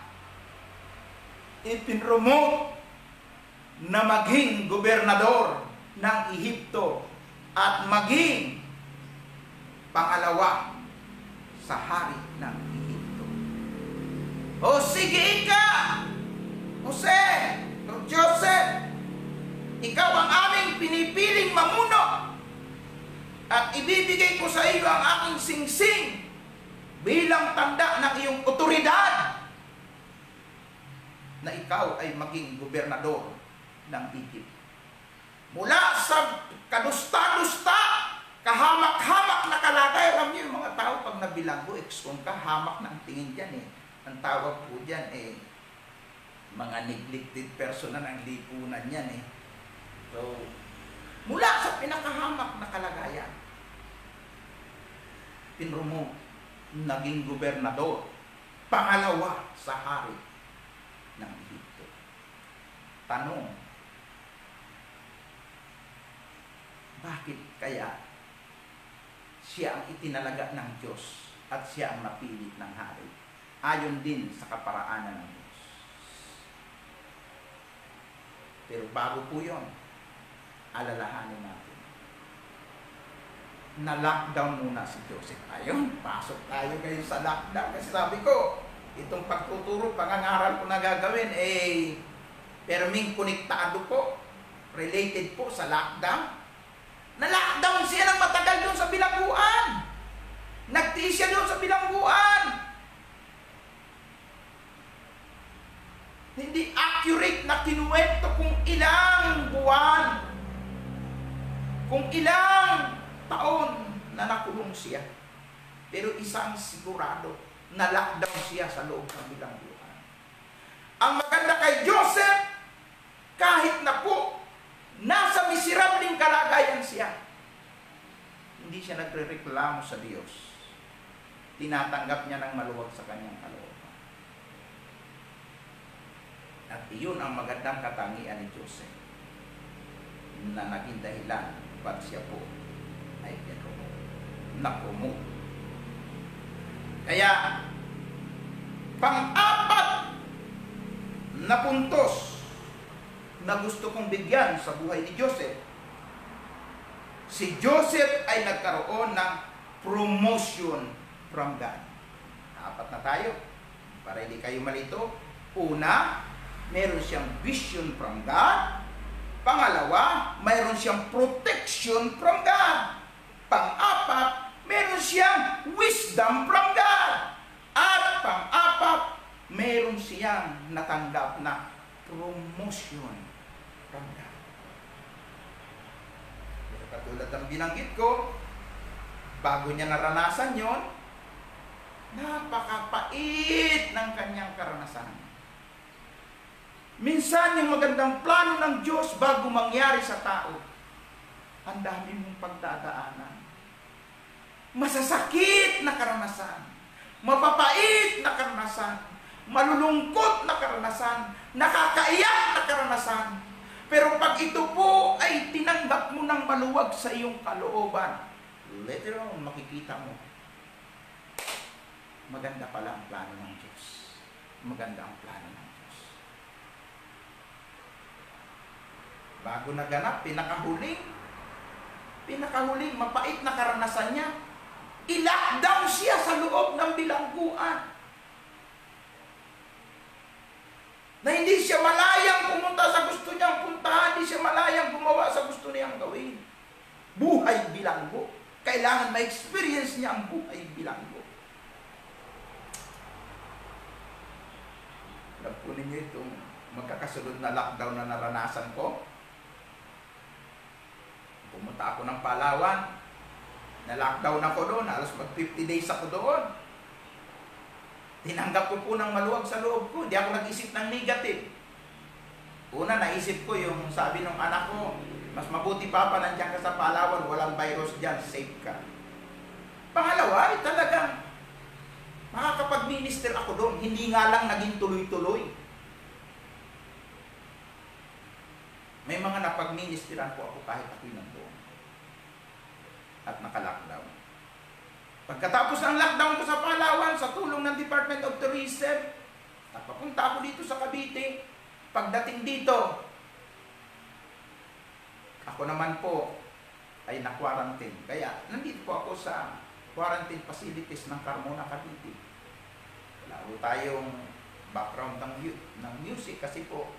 ipinromote na maging gobernador ng Ehipto at maging pangalawa sa hari ng Ehipto. O sige ka, Jose, o Joseph, ikaw ang aming pinipiling mamuno at ibibigay ko sa iyo ang aking singsing bilang tanda ng iyong otoridad na ikaw ay maging gobernador ng Egypt. Mula sa kadusta-dusta, kahamak-hamak na kalagay. Alam niyo yung mga tao pag nabilanggo, ex-con ka, hamak na ang tingin dyan eh. Ang tawag po dyan eh, mga neglected person na ng lipunan yan eh. So, mula sa pinakahamak na kalagayan, pinromote, naging gobernador, pangalawa sa hari ng Ehipto. Tanong, bakit kaya siya ang itinalaga ng Diyos at siya ang napili ng hari? Ayon din sa kaparaanan ng Diyos. Pero bago po yun, alalahanin natin. Na-lockdown muna si Joseph. Ayun, pasok tayo kayo sa lockdown. Kasi sabi ko, itong pagtuturo, pangangaral ko na gagawin, perming konektado po, related po sa lockdown. Na-lockdown siya ng matagal doon sa bilangguan. Nagtiis siya doon sa bilangguan. Hindi accurate na kinuwento kung ilang buwan, kung ilang taon na nakulong siya. Pero isang sigurado, na-lockdown siya sa loob ng bilangguan. Ang maganda kay Joseph, kahit na po nasa miserabling kalagayan siya, hindi siya nagrereklamo sa Diyos. Tinatanggap niya ng maluwag sa kanyang kalooban. At iyon ang magandang katangian ni Joseph na naging dahilan ba't siya po ay napromote. Kaya, pang-apat na puntos na gusto kong bigyan sa buhay ni Joseph. Si Joseph ay nagkaroon ng promotion from God. 4 na tayo. Para hindi kayo malito. Una, meron siyang vision from God. Pangalawa, mayroon siyang protection from God. Pang-apat, meron siyang wisdom from God. At pang-apat, meron siyang natanggap na promotion from God. Pero katulad ng binanggit ko, bago niya naranasan yon, napakapait ng kanyang karanasan. Minsan yung magandang plano ng Diyos bago mangyari sa tao, ang dami mong pagdadaanan. Masasakit na karanasan, mapapait na karanasan, malulungkot na karanasan, nakakaiyak na karanasan. Pero pag ito po ay tinanggap mo ng maluwag sa iyong kalooban, later on makikita mo, maganda pala ang plano ng Diyos. Maganda ang plano ng Diyos. bago naganap, pinakahuling mapait na karanasan niya, i-lockdown siya sa loob ng bilangguan. Na hindi siya malayang pumunta sa gusto niyang puntahan, hindi siya malayang gumawa sa gusto niyang gawin. Buhay bilanggo. Kailangan ma-experience niya ang buhay bilanggo. Alam po ninyo itong magkakasunod na lockdown na naranasan ko. Pumunta ako ng Palawan. Na-lockdown ako doon. Alas mag 50 days ako doon. Tinanggap ko po ng maluwag sa loob ko. Hindi ako nag-isip ng negative. Una, naisip ko yung sabi ng anak ko, mas mabuti pa nandiyan ka sa Palawan, walang virus dyan, safe ka. Pangalawa, talagang makakapag-minister ako doon. Hindi nga lang naging tuloy-tuloy. May mga napag-ministeran po ako kahit ako'y nandoon. At naka-lockdown. Pagkatapos ng lockdown ko sa Palawan, sa tulong ng Department of Tourism, napapunta ako dito sa Cavite. Pagdating dito, ako naman po ay na-quarantine. Kaya, nandito po ako sa quarantine facilities ng Carmona, Cavite. Wala po tayong background ng music kasi po,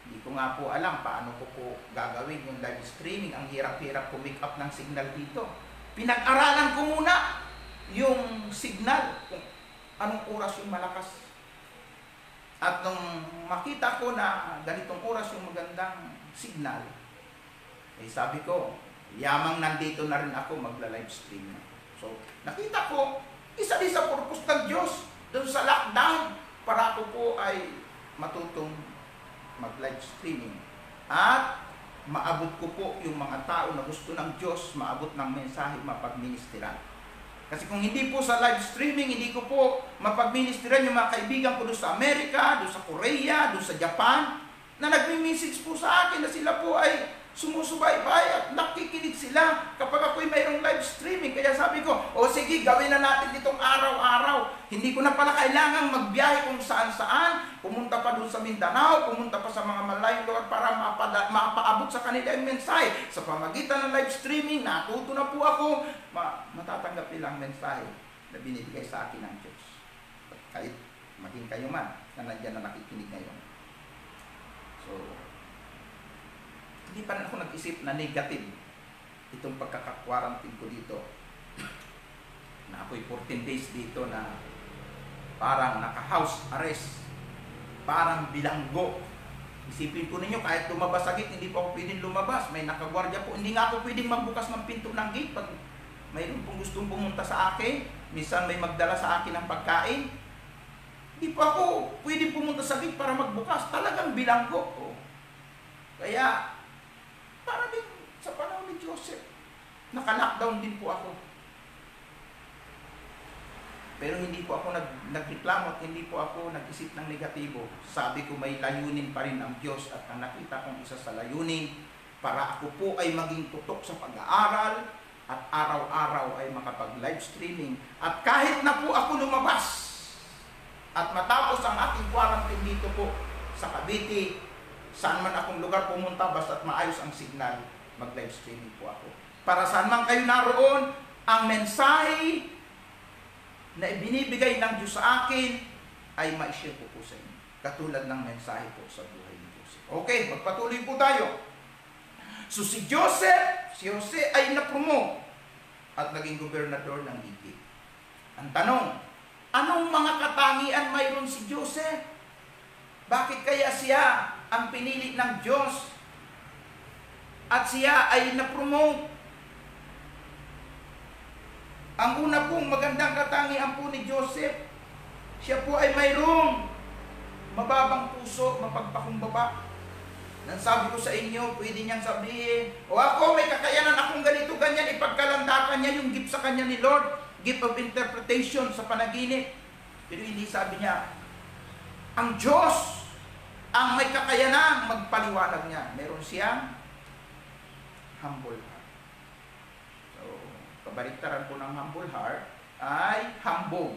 hindi ko nga po alam paano ko po gagawin yung live streaming. Ang hirap-hirap pumick up ng signal dito. Pinag-aralan ko muna yung signal, kung anong oras yung malakas. At nung makita ko na ganitong oras yung magandang signal, eh sabi ko, yamang nandito na rin ako magla-live stream. So, nakita ko, isa din sa purpose ng Diyos doon sa lockdown para ako po ay matutong mag-live streaming. At maabot ko po yung mga tao na gusto ng Diyos, maabot ng mensahe, mapagministeran. Kasi kung hindi po sa live streaming, hindi ko po mapagministeran yung mga kaibigan ko doon sa Amerika, doon sa Korea, doon sa Japan, na nagmi-message po sa akin na sila po ay sumusubaybay at nakikinig sila kapag ako'y mayroong live streaming. Kaya sabi ko, o sige, gawin na natin itong araw-araw. Hindi ko na pala kailangang magbiyahe kung saan-saan, pumunta pa doon sa Mindanao, pumunta pa sa mga malayong lugar para mapaabot sa kanila yung mensahe. Sa pamagitan ng live streaming, natuto na po ako, matatanggap nilang mensahe na binibigay sa akin ng Diyos. Kahit maging kayo man na nandiyan na nakikinig ngayon. So, hindi pa rin ako nag-isip na negative itong pagkaka-quarantine ko dito. Na ako'y 14 days dito na parang naka-house arrest, parang bilanggo. Isipin po ninyo, kahit lumabas sa gate, hindi po ako pwedeng lumabas. May nakagwardya po. Hindi nga ako pwedeng magbukas ng pinto ng gate pag mayroon pong gustong pumunta sa akin. Minsan may magdala sa akin ng pagkain. Hindi po ako pwedeng pumunta sa gate para magbukas. Talagang bilanggo. Oh. Kaya, para din sa panahon ni Joseph, naka-lockdown din po ako. Pero hindi po ako nagreklamo at hindi po ako nag-isip ng negatibo. Sabi ko may layunin pa rin ang Diyos at ang nakita kong isa sa layunin para ako po ay maging tutok sa pag-aaral at araw-araw ay makapag-live streaming. At kahit na po ako lumabas at matapos ang aking quarantine dito po sa Cavite, saan man akong lugar pumunta, basta't maayos ang signal, mag-live streaming po ako. Para saan man kayo naroon, ang mensahe na ibinibigay ng Diyos sa akin ay ma-share po sa inyo. Katulad ng mensahe po sa buhay ni Joseph. Okay, magpatuloy po tayo. So si Jose ay na-promote at naging gobernador ng Egypt. Ang tanong, anong mga katangian mayroon si Joseph? Bakit kaya siya ang pinili ng Diyos at siya ay na-promote? Ang una pong magandang katangian po ni Joseph, siya po ay mayroong mababang puso, mapagpakumbaba. Nang sabi ko sa inyo, pwede niyang sabihin, o ako may kakayanan akong ganito, ganyan, ipagkalandakan niya yung gift sa kanya ni Lord, gift of interpretation sa panaginip. Pero hindi sabi niya, ang Diyos ang may kakayanan magpaliwanag niya. Meron siyang humble heart. So, kabaliktaran po ng humble heart ay hambog.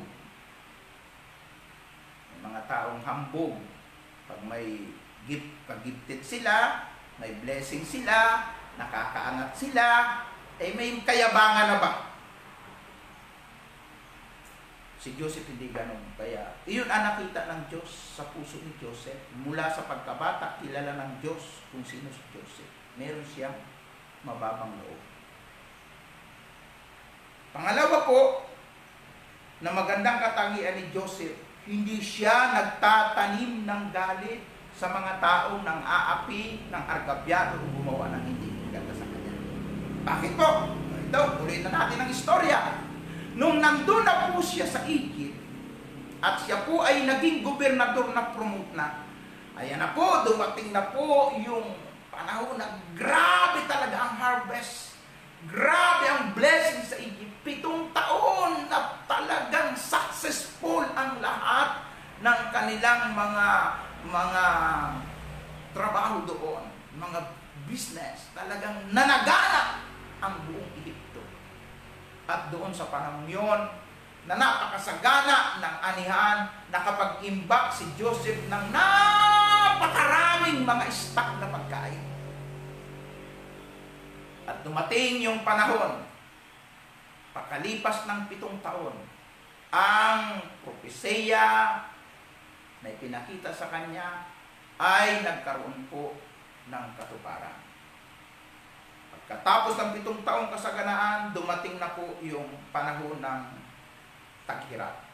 May mga taong hambog. Pag may gift, pag-gifted sila, may blessing sila, nakakaangat sila, may kayabangan na ba? Si Joseph hindi ganun. Kaya, iyon ang nakita ng Diyos sa puso ni Joseph. Mula sa pagkabata, kilala ng Diyos kung sino si Joseph. Meron siyang mababang loob. Pangalawa po, na magandang katangian ni Joseph, hindi siya nagtatanim ng galit sa mga taong nang aapi ng argabyado o gumawa ng hindi maganda sa kanya. Bakit po? Ito, tuloy na natin ang istorya. Nung nandun na po siya sa Egypt, at siya po ay naging gobernador na promote na, ayan na po, dumating na po yung panahon na grabe talaga ang harvest. Grabe ang blessing sa Egypt. 7 taon na talagang successful ang lahat ng kanilang mga trabaho doon, mga business. Talagang nanaganap ang buong Egypto. At doon sa panahon yun, na napakasagana ng anihan, nakapag-imbak si Joseph ng napakaraming mga stock na pagkain. At dumating yung panahon, pakalipas ng 7 taon, ang propesya na ipinakita sa kanya ay nagkaroon po ng katuparan. Pagkatapos ng 7 taong kasaganaan, dumating na po yung panahon ng taghirap.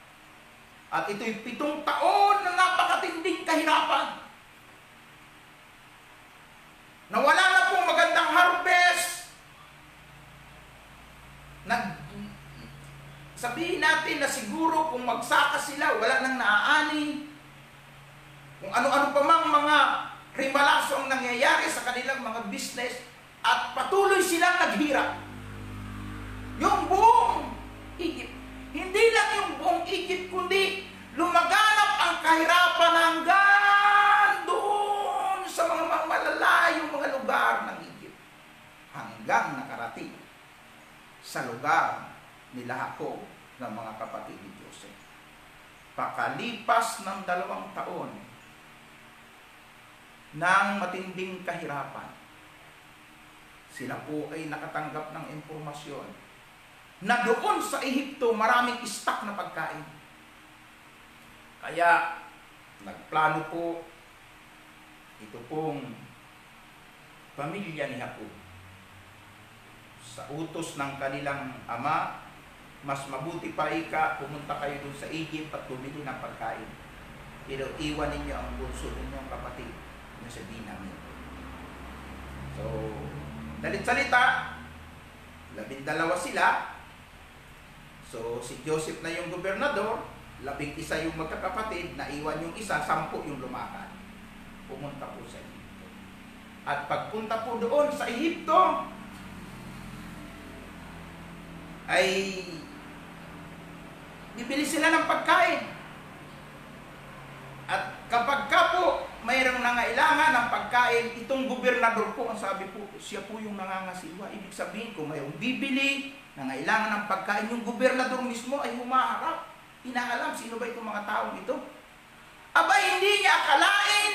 At ito'y 7 taon na napakatinding kahirapan. Nawala na pong magandang harvest. Sabihin natin na siguro kung magsaka sila, wala nang naaani. Kung ano-ano pa mang mga rimalaso ang nangyayari sa kanilang mga business, at patuloy silang naghirap. Yung buong Egypt, hindi lang yung buong Egypt, kundi lumaganap ang kahirapan hanggang doon sa mga malalayong mga lugar ng Egypt, hanggang nakarating sa lugar nila Jacob ng mga kapatid ni Joseph. Pakalipas ng 2 taon ng matinding kahirapan, sila po ay nakatanggap ng impormasyon na doon sa Ehipto maraming stock na pagkain. Kaya nagplano po ito pong pamilya ni Jacob sa utos ng kanilang ama, mas mabuti pa pumunta kayo doon sa Egypt at bumili ng pagkain. Pero iwan ninyo ang bunso ninyong kapatid na si Benjamin. So, dalit-salita, 12 sila. So, si Joseph na yung gobernador, 11 yung magkakapatid, naiwan yung isa, 10 yung lumakad. Pumunta po sa Ehipto. At pagpunta po doon sa Ehipto, ay bibili sila ng pagkain. At kapag po mayroong nangailangan ng pagkain, itong gobernador po, ang sabi po, siya po yung nangangasiwa. Ibig sabihin, kung mayroong bibili, nangailangan ng pagkain, yung gobernador mismo ay humaharap. Inaalam, sino ba itong mga taong ito? Aba, hindi niya akalain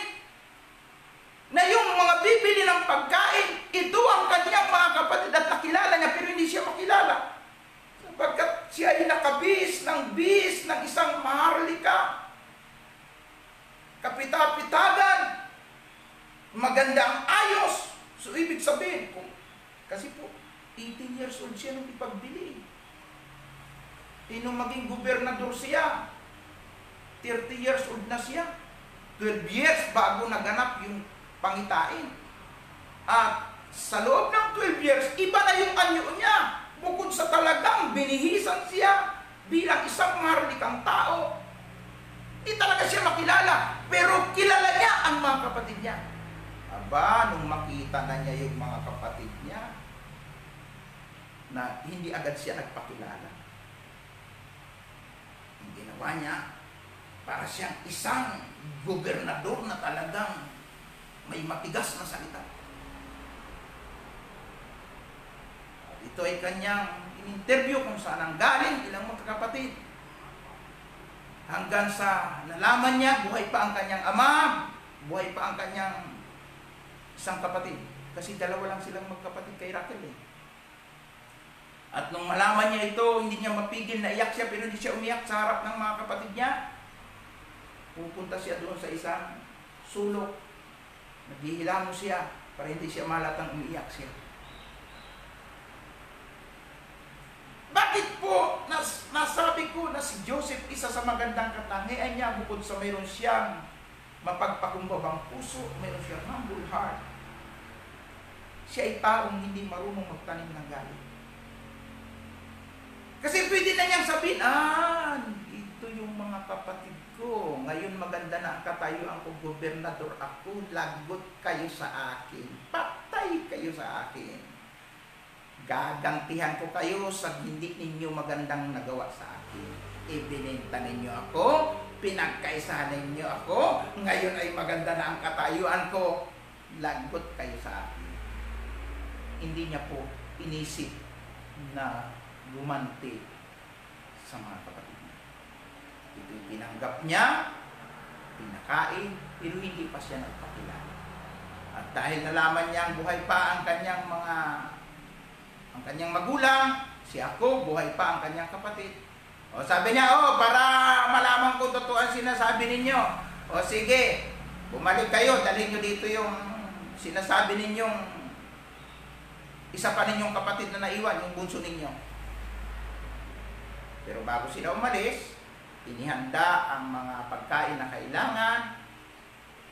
na yung mga bibili ng pagkain, ito ang kanyang mga kapatid at nakilala niya, pero hindi siya makilala. Sapagkat siya ay nakabis ng isang maharlika, kapita-pitagan, maganda ang ayos. So, ibig sabihin, kasi po, 18 years old siya nung ipagbili. Nung maging gobernador siya, 30 years old na siya. 12 years bago naganap yung pangitain. At sa loob ng 12 years, iba na yung anyo niya. Bukod sa talagang binihisan siya bilang isang maharlikang tao, di talaga siya makilala, pero kilala niya ang mga kapatid niya. Aba, nung makita na niya yung mga kapatid niya, na hindi agad siya nagpakilala. Ang ginawa niya, para siyang isang gobernador na talagang may matigas na salita. At ito ay kanyang in-interview kung saan ang galing ilang magkakapatid. Hanggang sa nalaman niya, buhay pa ang kanyang ama, buhay pa ang kanyang isang kapatid. Kasi dalawa lang silang magkapatid kay Raquel eh. At nung malaman niya ito, hindi niya mapigil na iyak siya, pero hindi siya umiyak sa harap ng mga kapatid niya. Pupunta siya doon sa isang sulok. Naghihilamos siya para hindi siya malatang umiiyak siya. Bakit po nasabi ko na si Joseph isa sa magandang katangian niya bukod sa mayroon siyang mapagpakumbabang puso, mayroon siyang humble heart. Siya ay taong hindi marunong magtanim ng galit. Kasi pwede na niyang sabihin, ito yung mga kapatid ko. Ngayon maganda na ang katayuan ko, gobernador ako, lagot kayo sa akin. Patay kayo sa akin. Gagantihan ko kayo sa hindi ninyo magandang nagawa sa akin. Ibinenta ninyo ako, pinagkaisahan ninyo ako, ngayon ay maganda na ang katayuan ko, lagot kayo sa akin. Hindi niya po inisip na gumanti sa mga kapatid niya. Ito'y pinanggap niya, pinakain, pero hindi pa siya nagpakilala. At dahil nalaman niya ang buhay pa ang kanyang magulang, si Jacob, buhay pa ang kanyang kapatid. O sabi niya, para malaman kung totoo ang sinasabi ninyo, o sige, bumalik kayo, dalhin nyo dito yung sinasabi ninyong isa pa ninyong kapatid na naiwan, yung bunso ninyo. Pero bago sila umalis, inihanda ang mga pagkain na kailangan,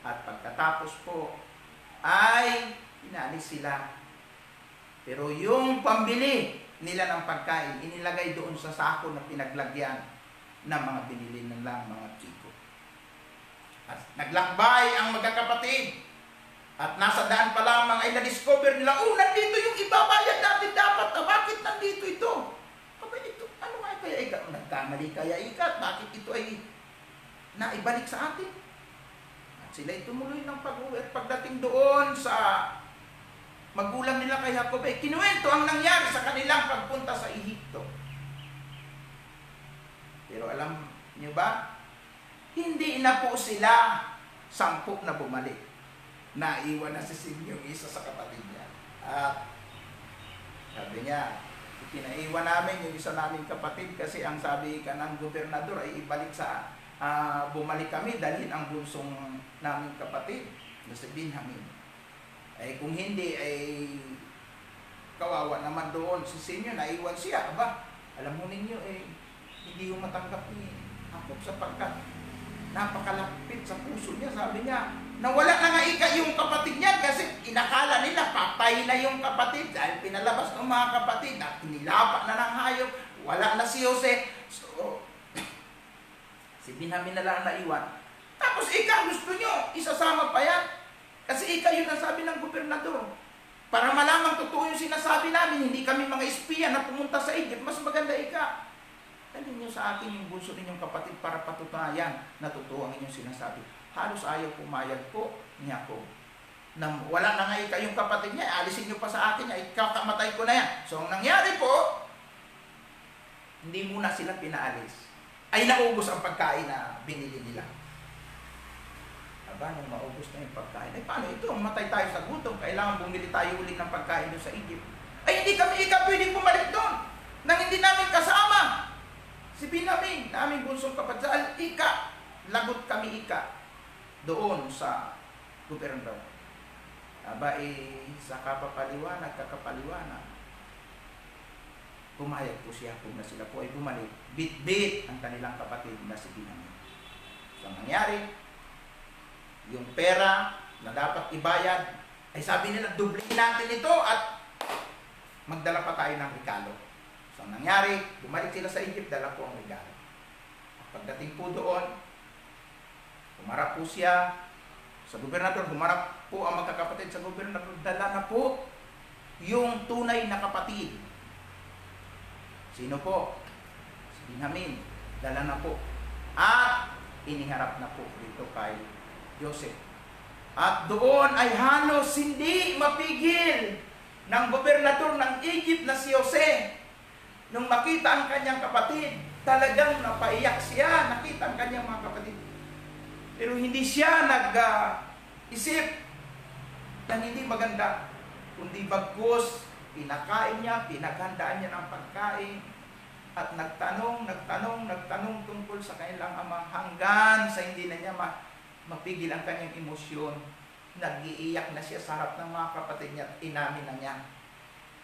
at pagkatapos po ay inalis sila. Pero yung pambili nila ng pagkain, inilagay doon sa sako na pinaglagyan ng mga binili nilang mga chiko. At naglakbay ang magkakapatid. At nasa daan pa lamang ay na-discover nila, nandito yung ibabayad natin dapat. Bakit nandito ito? Ito, ano nga kaya ikat? Nagkamali kaya ikat? Bakit ito ay naibalik sa atin? At sila ay tumuloy ng pag-uwi. At pagdating doon sa magulang nila kay Jacob, kinuwento ang nangyari sa kanilang pagpunta sa Ehipto. Pero alam niyo ba, hindi na po sila 10 na bumalik. Naiwan na si Sim yung isa sa kapatid niya. At sabi niya, pinaiwan namin yung isa naming kapatid kasi ang sabi ka ng gobernador ay ibalik sa bumalik kami, dalhin ang bunsong naming kapatid na si Benjamin. Kung hindi ay kawawa naman doon si Simeon, naiwan siya. Alam mo ninyo hindi yung matanggap ni Jacob sapagkat napakalapit sa puso niya. Sabi niya, nawala na nga yung kapatid niya kasi inakala nila patay na yung kapatid dahil pinalabas ng mga kapatid at nilapa na ng hayop, wala na si Jose. So, si Benjamin na lang naiwan. Tapos gusto nyo, isasama pa yan. Kasi yun ang sabi ng gobernador. Para malamang totoo yung sinasabi namin, hindi kami mga espiya na pumunta sa Egypt, mas maganda dalhin nyo sa akin yung bunso ninyong kapatid para patunayan na totoo ang inyong sinasabi. Halos ayaw pumayag po ni Jacob. Na wala na nga yung kapatid niya, alisin nyo pa sa akin, kakamatay ko na yan. So ang nangyari po, hindi muna sila pinaalis. Ay naubos ang pagkain na binili nila. Nung maubos na yung pagkain, paano ito? Matay tayo sa gutom, kailangan bumili tayo ulit ng pagkain doon sa Egypt. Hindi kami pwedeng bumalik doon nang hindi namin kasama si Benjamin, naming bunsong kapatid. Lagot kami doon sa gobernador. Sa kakapaliwanag, pumayag po siya kung na sila po ay bumalik. Bit-bit ang kanilang kapatid na si Benjamin. So ang nangyari, yung pera na dapat ibayad, sabi nila, dublihin natin ito at magdala pa tayo ng regalo. So ang nangyari, bumalik sila sa Egypt, dala po ang regalo. Pagdating po doon, humarap po siya sa gobernador, humarap po ang magkakapatid sa gobernador, dala na po yung tunay na kapatid. Sino po? Si Benjamin, dala na po. At iniharap na po dito kay Joseph. At doon ay halos hindi mapigil ng gobernador ng Egypt na si Jose. Nung makita ang kanyang kapatid, talagang napaiyak siya, nakita ang kanyang mga kapatid. Pero hindi siya nag-isip ng hindi maganda, kundi bagkus, pinakain niya, pinaghandaan niya ng pagkain, at nagtanong tungkol sa kanilang ama hanggang sa hindi na niya mapigil ang kanyang emosyon. Nag-iiyak na siya sa harap ng mga kapatid niya at inamin na niya,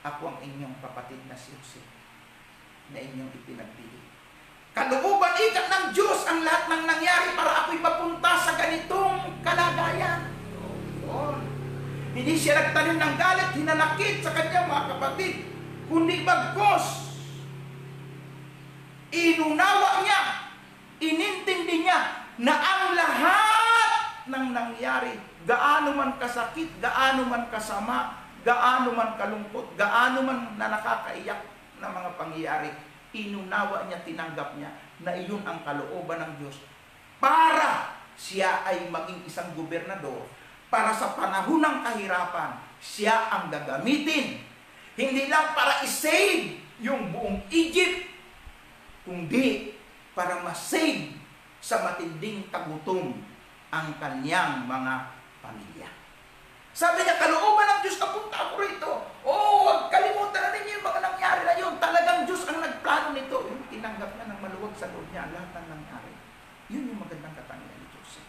ako ang inyong kapatid na si Jose na inyong ipinagpili. Kalooban ikat ng Diyos ang lahat ng nangyari para ako'y mapunta sa ganitong kalagayan. Hindi siya nagtanim ng galit, hinanakit sa kanyang mga kapatid, kundi bagkos inunawa niya, inintindi niya na ang lahat ng nangyari, gaano man kasakit, gaano man kasama, gaano man kalungkot, gaano man na nakakaiyak na mga pangyayari, inunawa niya, tinanggap niya na iyon ang kalooban ng Diyos para siya ay maging isang gobernador, para sa panahon ng kahirapan siya ang gagamitin, hindi lang para i-save yung buong Egypt, kundi para ma-save sa matinding tagutom ang kanyang mga pamilya. Sabi niya, kalooban ng Diyos, napunta ako rito. Huwag kalimutan na ninyo yung mga nangyari na yun. Talagang Diyos ang nagplano nito. Yung tinanggap na ng maluwag sa loob niya lahat ng nangyari. Yun yung magandang katangian ni Diyos.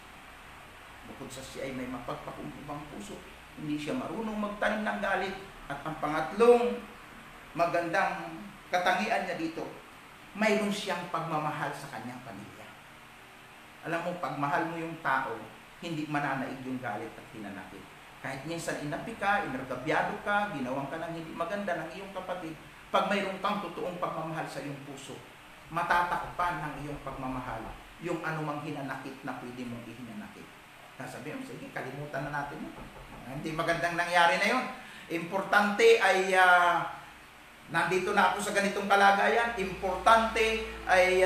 Bukod sa siya ay may mapagpakumbang puso, hindi siya marunong magtanim ng galit. At ang pangatlong magandang katangian niya dito, mayroon siyang pagmamahal sa kanyang pamilya. Alam mo, pagmahal mo yung tao, hindi mananaig yung galit at hinanakit. Kahit minsan inapi ka, inargabyado ka, ginawang ka ng hindi maganda ng iyong kapatid, pag mayroon kang totoong pagmamahal sa iyong puso, matatakpan ng iyong pagmamahal yung anumang hinanakit na pwede mong ihinanakit. Sasabihin mo, sige, kalimutan na natin yun. Hindi magandang nangyari na yun. Importante ay nandito na ako sa ganitong kalagayan, importante ay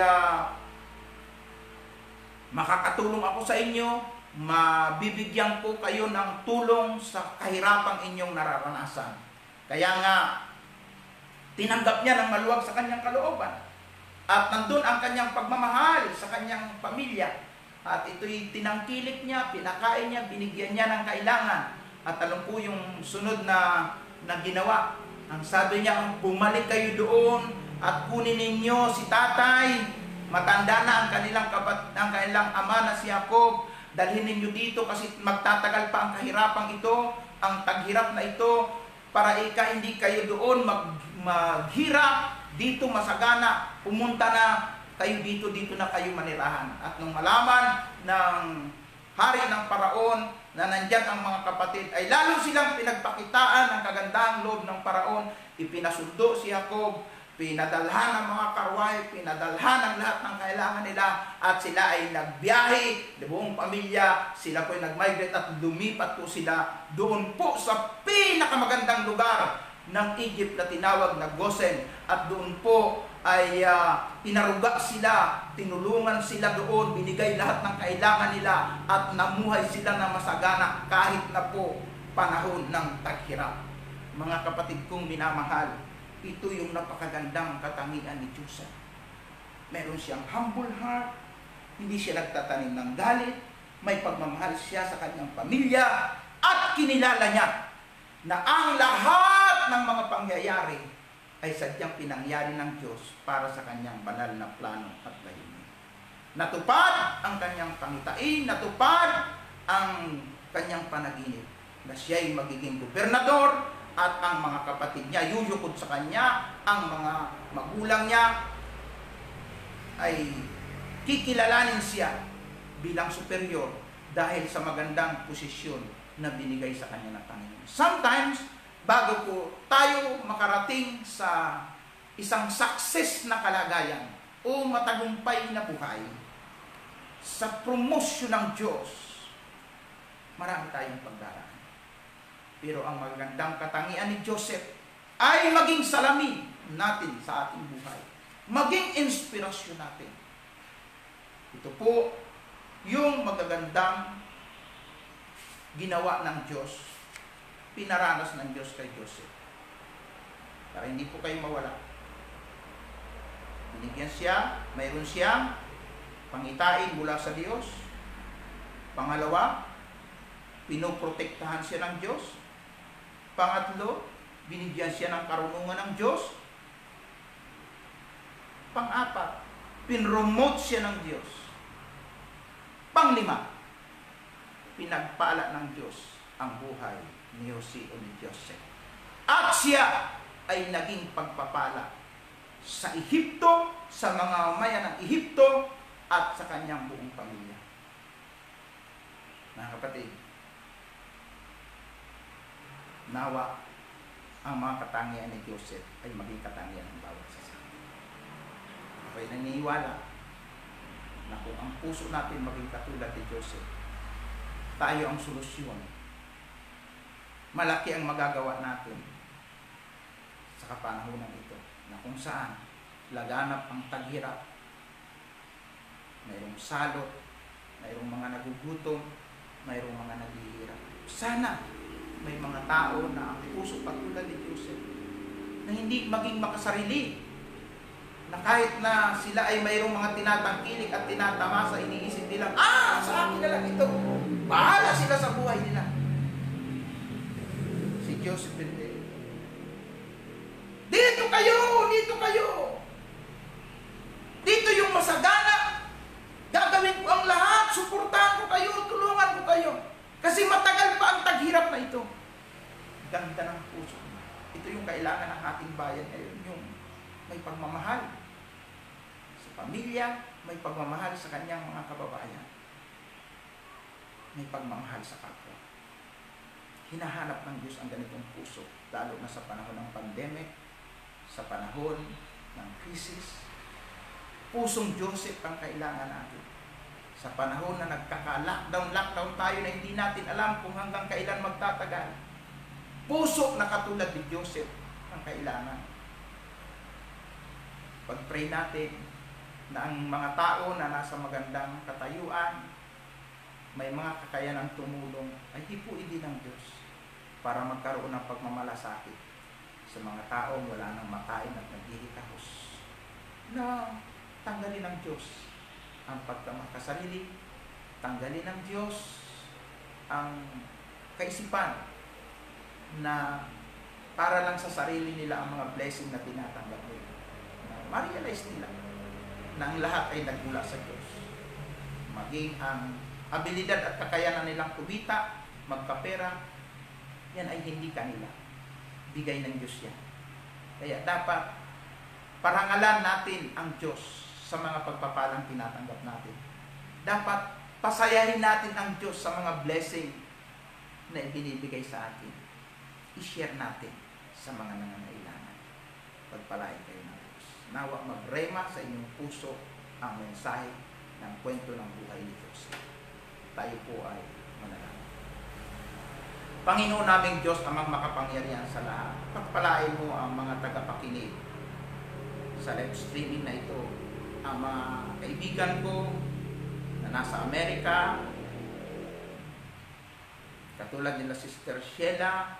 makakatulong ako sa inyo, mabibigyan ko kayo ng tulong sa kahirapang inyong nararanasan. Kaya nga, tinanggap niya ng maluwag sa kanyang kalooban. At nandun ang kanyang pagmamahal sa kanyang pamilya. At ito'y tinangkilik niya, pinakain niya, binigyan niya ng kailangan. At alam po yung sunod na ginawa. Ang sabi niya, bumalik kayo doon at kunin ninyo si tatay. Matanda na ang kanilang ama na si Jacob. Dalhin ninyo dito kasi magtatagal pa ang kahirapang ito, ang taghirap na ito, para hindi kayo doon maghirap, dito masagana, pumunta na kayo dito na kayo manirahan. At nung malaman ng hari ng Paraon na nandyan ang mga kapatid, ay lalo silang pinagpakitaan ng kagandahang loob ng Paraon. Ipinasundo si Jacob, pinadalhan ang mga karwahe, pinadalhan ang lahat ng kailangan nila, at sila ay nagbiyahe, buong pamilya, sila po ay nag-migrate at lumipat po sila doon po sa pinakamagandang lugar ng Egypt na tinawag na Gosen. At doon po ay inaruga sila, tinulungan sila doon, binigay lahat ng kailangan nila, at namuhay sila na masagana kahit na po panahon ng taghirap. Mga kapatid kong minamahal, ito yung napakagandang katangian ni Joseph. Meron siyang humble heart, hindi siya nagtatanim ng galit, may pagmamahal siya sa kanyang pamilya, at kinilala niya na ang lahat ng mga pangyayari ay sadyang pinangyari ng Diyos para sa kanyang banal na plano at layunin. Natupad ang kanyang pangitain, natupad ang kanyang panaginip na siya ay magiging gobernador, at ang mga kapatid niya yuyukod sa kanya, ang mga magulang niya ay kikilalanin siya bilang superior dahil sa magandang posisyon na binigay sa kanya ng Panginoon. Sometimes, bago po tayo makarating sa isang success na kalagayan o matagumpay na buhay, sa promosyon ng Diyos, marami tayong pagdaraan. Pero ang magandang katangian ni Joseph ay maging salamin natin sa ating buhay, maging inspirasyon natin. Ito po yung magagandang ginawa ng Diyos, pinaranas ng Diyos kay Joseph, para hindi po kayo mawala. Binigyan siya, mayroon siyang pangitain mula sa Diyos. Pangalawa, pinoprotektahan siya ng Diyos. Pangatlo, binigyan siya ng karunungan ng Diyos. Pang-apat, pinromote siya ng Diyos. Pang-lima, pinagpala ng Diyos ang buhay ni Jose o ni Joseph. At siya ay naging pagpapala sa Ehipto, sa mga mamayan ng Ehipto, at sa kanyang buong pamilya. Mga kapatid, nawa ang mga katangian ni Joseph ay maging katangian ng bawat isa. Ako'y naniniwala na kung ang puso natin maging katulad ni Joseph, tayo ang solusyon. Malaki ang magagawa natin sa kapanahunan ito, na kung saan laganap ang taghirap, mayroong salot, mayroong mga nagugutom, mayroong mga naghihirap. Sana may mga tao na ang puso katulad ni Joseph, na hindi maging makasarili, na kahit na sila ay mayroong mga tinatangkilik at tinatamasa, iniisip nila, sa akin na lang ito, bahala sila sa buhay nila. Si Joseph hindi. Dito kayo! Dito kayo! Dito yung masagana. Gagawin ko ang lahat, suportahan ko kayo, tulungan ko kayo. Kasi matagal pa ang taghirap na ito. Ganda ng puso. Ito yung kailangan ng ating bayan ngayon, yung may pagmamahal sa pamilya, may pagmamahal sa kanyang mga kababayan, may pagmamahal sa kapwa. Hinahanap ng Diyos ang ganitong puso, lalo na sa panahon ng pandemic, sa panahon ng krisis. Pusong Joseph ang kailangan natin. Sa panahon na nagkaka-lockdown tayo na hindi natin alam kung hanggang kailan magtatagal. Puso na katulad ni Joseph ang kailangan. Pag-pray natin na ang mga tao na nasa magandang katayuan, may mga kakayanang tumulong, ay hipuin din ng Diyos para magkaroon ng pagmamalasakit sa mga taong wala nang makain at naghihikahos. Na tanggalin ng Diyos ang pagkamakasarili, tanggalin ng Diyos ang kaisipan na para lang sa sarili nila ang mga blessing na tinatanggap nila. Ma-realize nila na ang lahat ay nagmula sa Diyos. Maging ang abilidad at kakayanan nilang kumita, magkapera, yan ay hindi kanila. Bigay ng Diyos yan. Kaya dapat parangalan natin ang Diyos sa mga pagpapalang tinatanggap natin. Dapat pasayahin natin ang Diyos sa mga blessing na ibinibigay sa atin. I-share natin sa mga nangangailangan. Pagpalain kayo ng Diyos. Nawa magrema sa inyong puso ang mensahe ng kwento ng buhay ni Diyos. Tayo po ay manalangin. Panginoon naming Diyos, amang makapangyarihan sa lahat, pagpalain mo ang mga tagapakinig sa live streaming na ito, ang mga kaibigan ko na nasa Amerika, katulad nila Sister Sheila,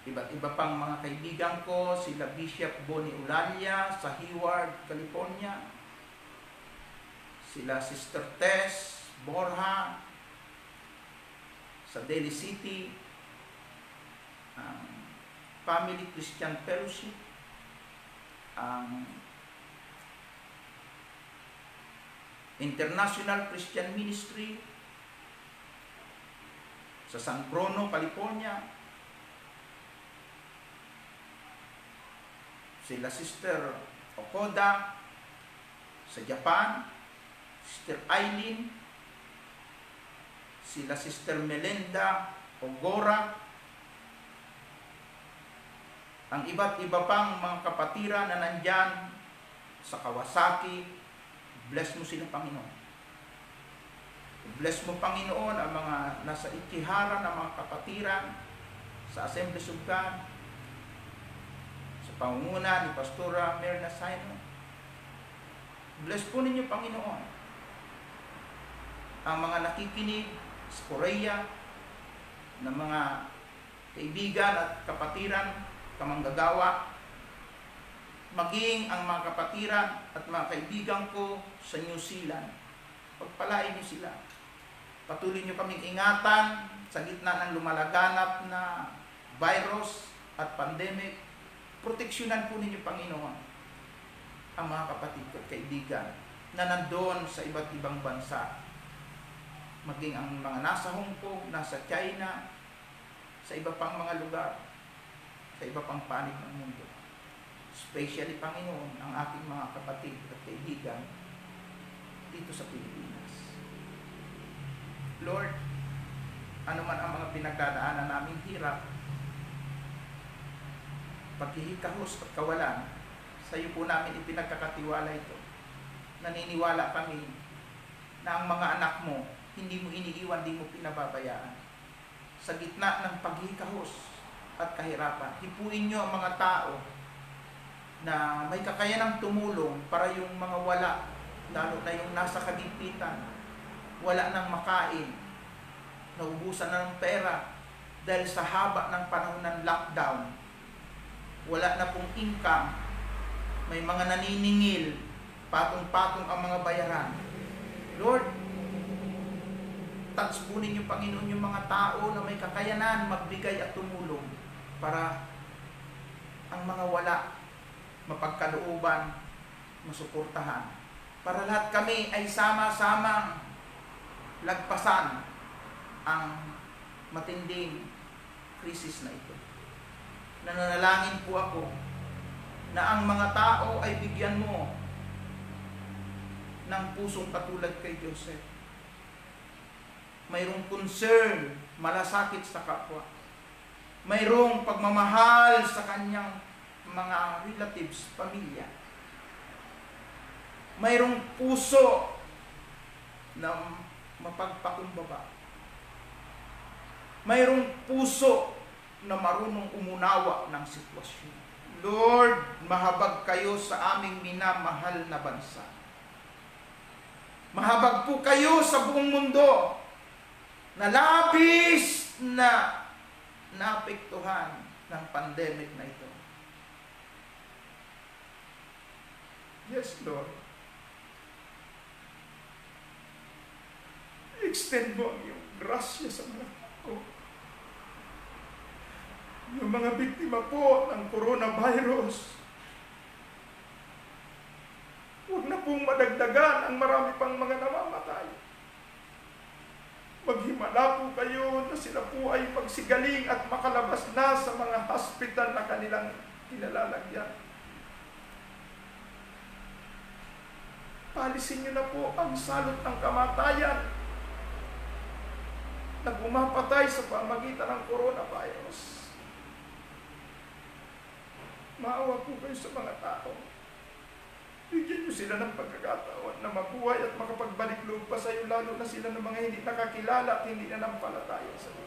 iba't iba pang mga kaibigan ko, sila Bishop Bonnie Ulalia sa Hayward, California, sila Sister Tess Borja sa Daly City, Family Christian Fellowship, International Christian Ministry sa San Bruno, California, sila Sister Okoda sa Japan, Sister Eileen, sila Sister Melinda Ogora, ang iba't iba pang mga kapatiran na nandyan sa Kawasaki. Bless mo sila, Panginoon. Bless mo, Panginoon, ang mga nasa Ichihara na mga kapatiran sa Assemblies of God, sa pangunguna ni Pastora Merna Saino. Bless po ninyo, Panginoon, ang mga nakikinig sa Korea na mga kaibigan at kapatiran, kamanggagawa, maging ang mga kapatiran at mga kaibigan ko sa New Zealand. Pagpalain niyo sila. Patuloy nyo kaming ingatan sa gitna ng lumalaganap na virus at pandemic. Proteksyonan po ninyo, Panginoon, ang mga kapatid at kaibigan na nandoon sa iba't ibang bansa. Maging ang mga nasa Hong Kong, nasa China, sa iba pang mga lugar, sa iba pang panig ng mundo. Especially, Panginoon, ang aking mga kapatid at kaibigan dito sa Pilipinas. Lord, ano man ang mga pinagdadaanan naming hirap, paghihikahos at kawalan, sa iyo po namin ipinagkakatiwala ito. Naniniwala kami na ang mga anak mo, hindi mo iniiwan, hindi mo pinababayaan. Sa gitna ng paghihikahos at kahirapan, hipuin nyo ang mga tao na may kakayanang tumulong para yung mga wala, lalo na yung nasa kagipitan, wala nang makain, naubusan na ng pera dahil sa haba ng panahon ng lockdown, wala na pong income, may mga naniningil, patong-patong ang mga bayaran. Lord, touch po ninyo, Panginoon, yung mga tao na may kakayanan magbigay at tumulong para ang mga wala mapagkalooban, masuportahan, para lahat kami ay sama-samang lagpasan ang matinding krisis na ito. Nananalangin po ako na ang mga tao ay bigyan mo ng pusong katulad kay Joseph. Mayroong concern, malasakit sa kapwa. Mayroong pagmamahal sa kanyang mga relatives, pamilya. Mayroong puso na mapagpakumbaba. Mayroong puso na marunong umunawa ng sitwasyon. Lord, mahabag kayo sa aming minamahal na bansa. Mahabag po kayo sa buong mundo na labis na naapektuhan ng pandemic na ito. Yes, Lord. Extend mo ang iyong grasya sa mga tao. Yung mga biktima po ng coronavirus, huwag na pong madagdagan ang marami pang mga namamatay. Maghimala po kayo na sila po ay magsigaling at makalabas na sa mga hospital na kanilang kinalalagyan. Palisin niyo na po ang salot ng kamatayan na pumapatay sa pamagitan ng coronavirus. Maawa po kayo sa mga tao. Bigyan niyo sila ng pagkakataon na mabuhay at makapagbalik loob pa sa iyo, lalo na sila ng mga hindi nakakilala at hindi na nampalataya sa iyo.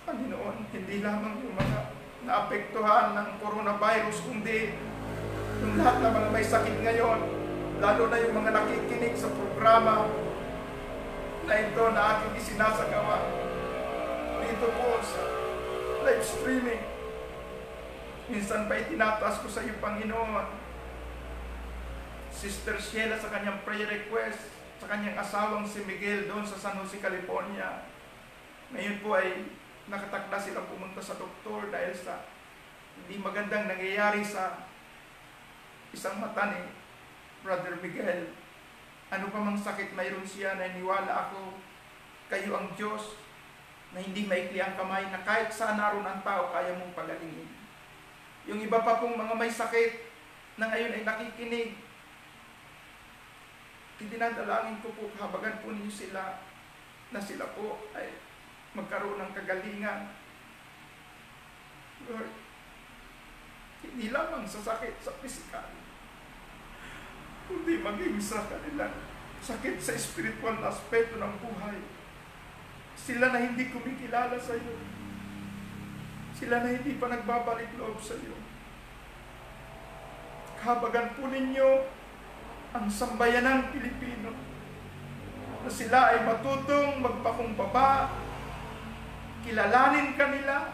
Panginoon, hindi lamang yung mga naapektuhan ng coronavirus, kundi yung lahat ng mga may sakit ngayon, lalo na yung mga nakikinig sa programa na ito na aking isinasagawa dito po sa live streaming. Minsan pa itinataas ko sa iyo, Panginoon, Sister Sheila sa kanyang prayer request, sa kanyang asawang si Miguel doon sa San Jose, California. Ngayon po ay nakatakda silang pumunta sa doktor dahil sa hindi magandang nangyayari sa isang mata ni Brother Miguel. Ano pa mang sakit mayroon siya, naniniwala ako kayo ang Diyos na hindi maikli ang kamay, na kahit saan naroon ang tao, kaya mong pagalingin. Yung iba pa pong mga may sakit na ngayon ay nakikinig, dinadalangin ko po, habagan po ninyo sila na sila po ay magkaroon ng kagalingan. Lord, hindi lamang sa sakit sa pisikal, kundi maging sa kanila sakit sa spiritual na aspeto ng buhay. Sila na hindi kumikilala sa iyo. Sila na hindi pa nagbabalik loob sa iyo. Habagan po ninyo ang sambayanang Pilipino na sila ay matutong magpakumbaba, kilalanin kanila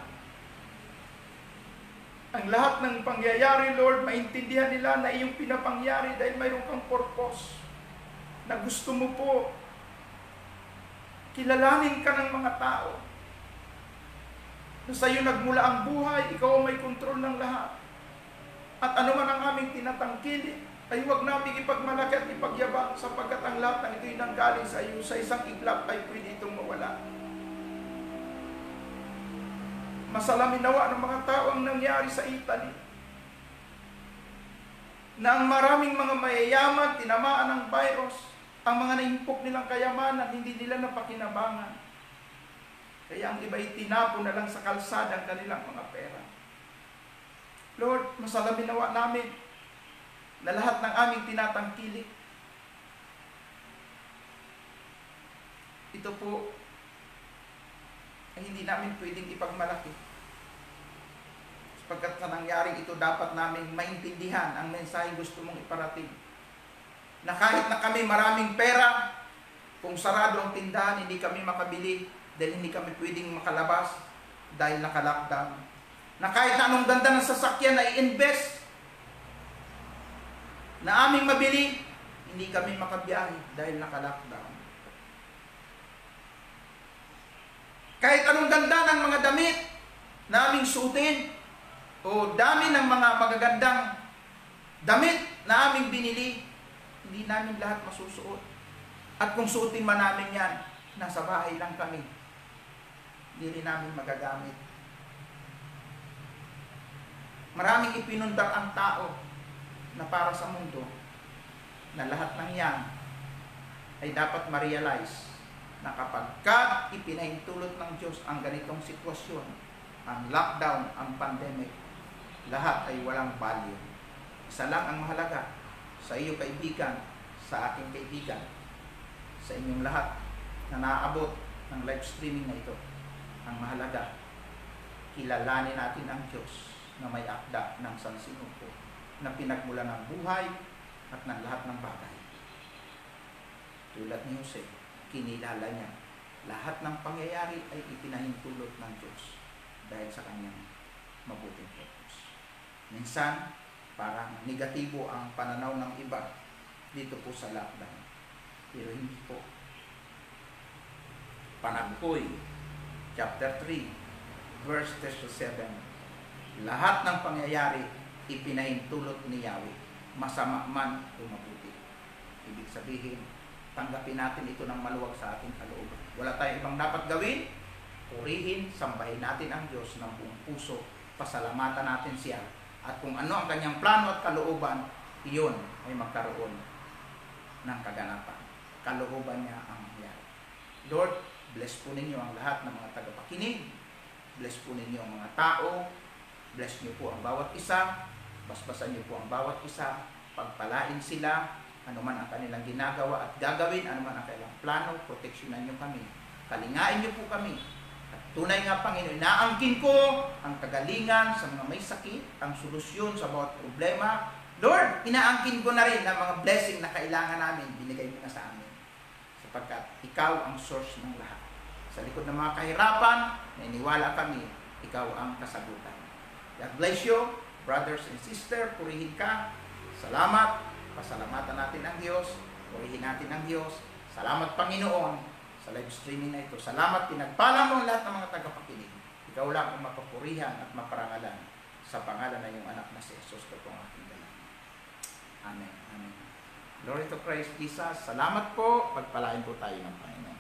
ang lahat ng pangyayari, Lord, maintindihan nila na iyong pinapangyari dahil mayroon kang purpose. na gusto mo po kilalanin ka ng mga tao. Na sa iyo nagmula ang buhay, ikaw ang may kontrol ng lahat. At ano man ang aming tinatangkilik, ay huwag namin ipagmalaki at ipagyabang sapagkat ang lahat ng ito'y nanggaling sa iyo. Sa isang iglap ay pwede itong mawala. Masalamin nawa ng mga tao ang nangyari sa Italy. Na ang maraming mga mayayaman, tinamaan ng virus, ang mga naimpok nilang kayamanan, hindi nila napakinabangan. Kaya ang iba'y tinapon na lang sa kalsada ang kanilang mga pera. Lord, masalamin nawa namin na lahat ng aming tinatangkilik, ito po ay hindi namin pwedeng ipagmalaki. Sapagkat sa nangyaring ito, dapat namin maintindihan ang mensahe gusto mong iparating. Na kahit na kami maraming pera, kung sarado ang tindahan, hindi kami makabili dahil hindi kami pwedeng makalabas dahil naka-lockdown. Na kahit na anong ganda ng sasakyan na i-invest na aming mabili, hindi kami makabiyahe dahil naka-lockdown. Kahit anong ganda ng mga damit na aming suotin o dami ng mga magagandang damit na aming binili, hindi namin lahat masusuot. At kung suotin man namin yan, nasa bahay lang kami. Hindi rin namin magagamit. Maraming ipinundar ang tao na para sa mundo na lahat ng yan ay dapat ma-realize na kapag ipinahintulot ng Diyos ang ganitong sitwasyon, ang lockdown, ang pandemic, lahat ay walang value. Isa lang ang mahalaga sa iyo kaibigan, sa aking kaibigan, sa inyong lahat na naaabot ng live streaming na ito. Ang mahalaga, kilalanin natin ang Diyos na may akda ng sansinuko na pinagmula ng buhay at ng lahat ng bagay. Tulad ni Jose, kinilala niya lahat ng pangyayari ay ipinahintulot ng Diyos dahil sa kanyang mabuting purpose. Minsan, parang negatibo ang pananaw ng iba dito po sa lockdown. Pero hindi po. Panagpoy, chapter 3, verse 7. Lahat ng pangyayari ipinahintulot ni Yahweh, masama man o mabuti. Ibig sabihin, tanggapin natin ito ng maluwag sa ating kalooban. Wala tayong ibang dapat gawin, purihin, sambahin natin ang Diyos ng buong puso, pasalamatan natin siya. At kung ano ang kanyang plano at kalooban, iyon ay magkaroon ng kaganapan. Kalooban niya ang mangyari. Lord, bless po ninyo ang lahat ng mga tagapakinig. Bless po ninyo ang mga tao. Bless niyo po ang bawat isa. Basbasan niyo po ang bawat isa. Pagpalain sila, anuman ang kanilang ginagawa at gagawin, anuman ang kanilang plano, proteksyonan niyo kami. Kalingain niyo po kami. At tunay nga, Panginoon, inaangkin ko ang kagalingan sa mga may sakit, ang solusyon sa bawat problema. Lord, inaangkin ko na rin ang mga blessing na kailangan namin, binigay mo na sa amin. Sapagkat ikaw ang source ng lahat. Sa likod ng mga kahirapan, naniniwala kami, ikaw ang kasagutan. God bless you, brothers and sisters, purihin ka. Salamat, pasalamatan natin ang Diyos, purihin natin ang Diyos. Salamat, Panginoon, sa live streaming na ito. Salamat, pinagpala mo ang lahat ng mga tagapakinig. Ikaw lang ang mapapurihan at maparangalan sa pangalan ng iyong anak na si Jesus, ito ang aking dalangin. Amen. Amen. Glory to Christ Jesus. Salamat po. Pagpalain po tayo ng Panginoon.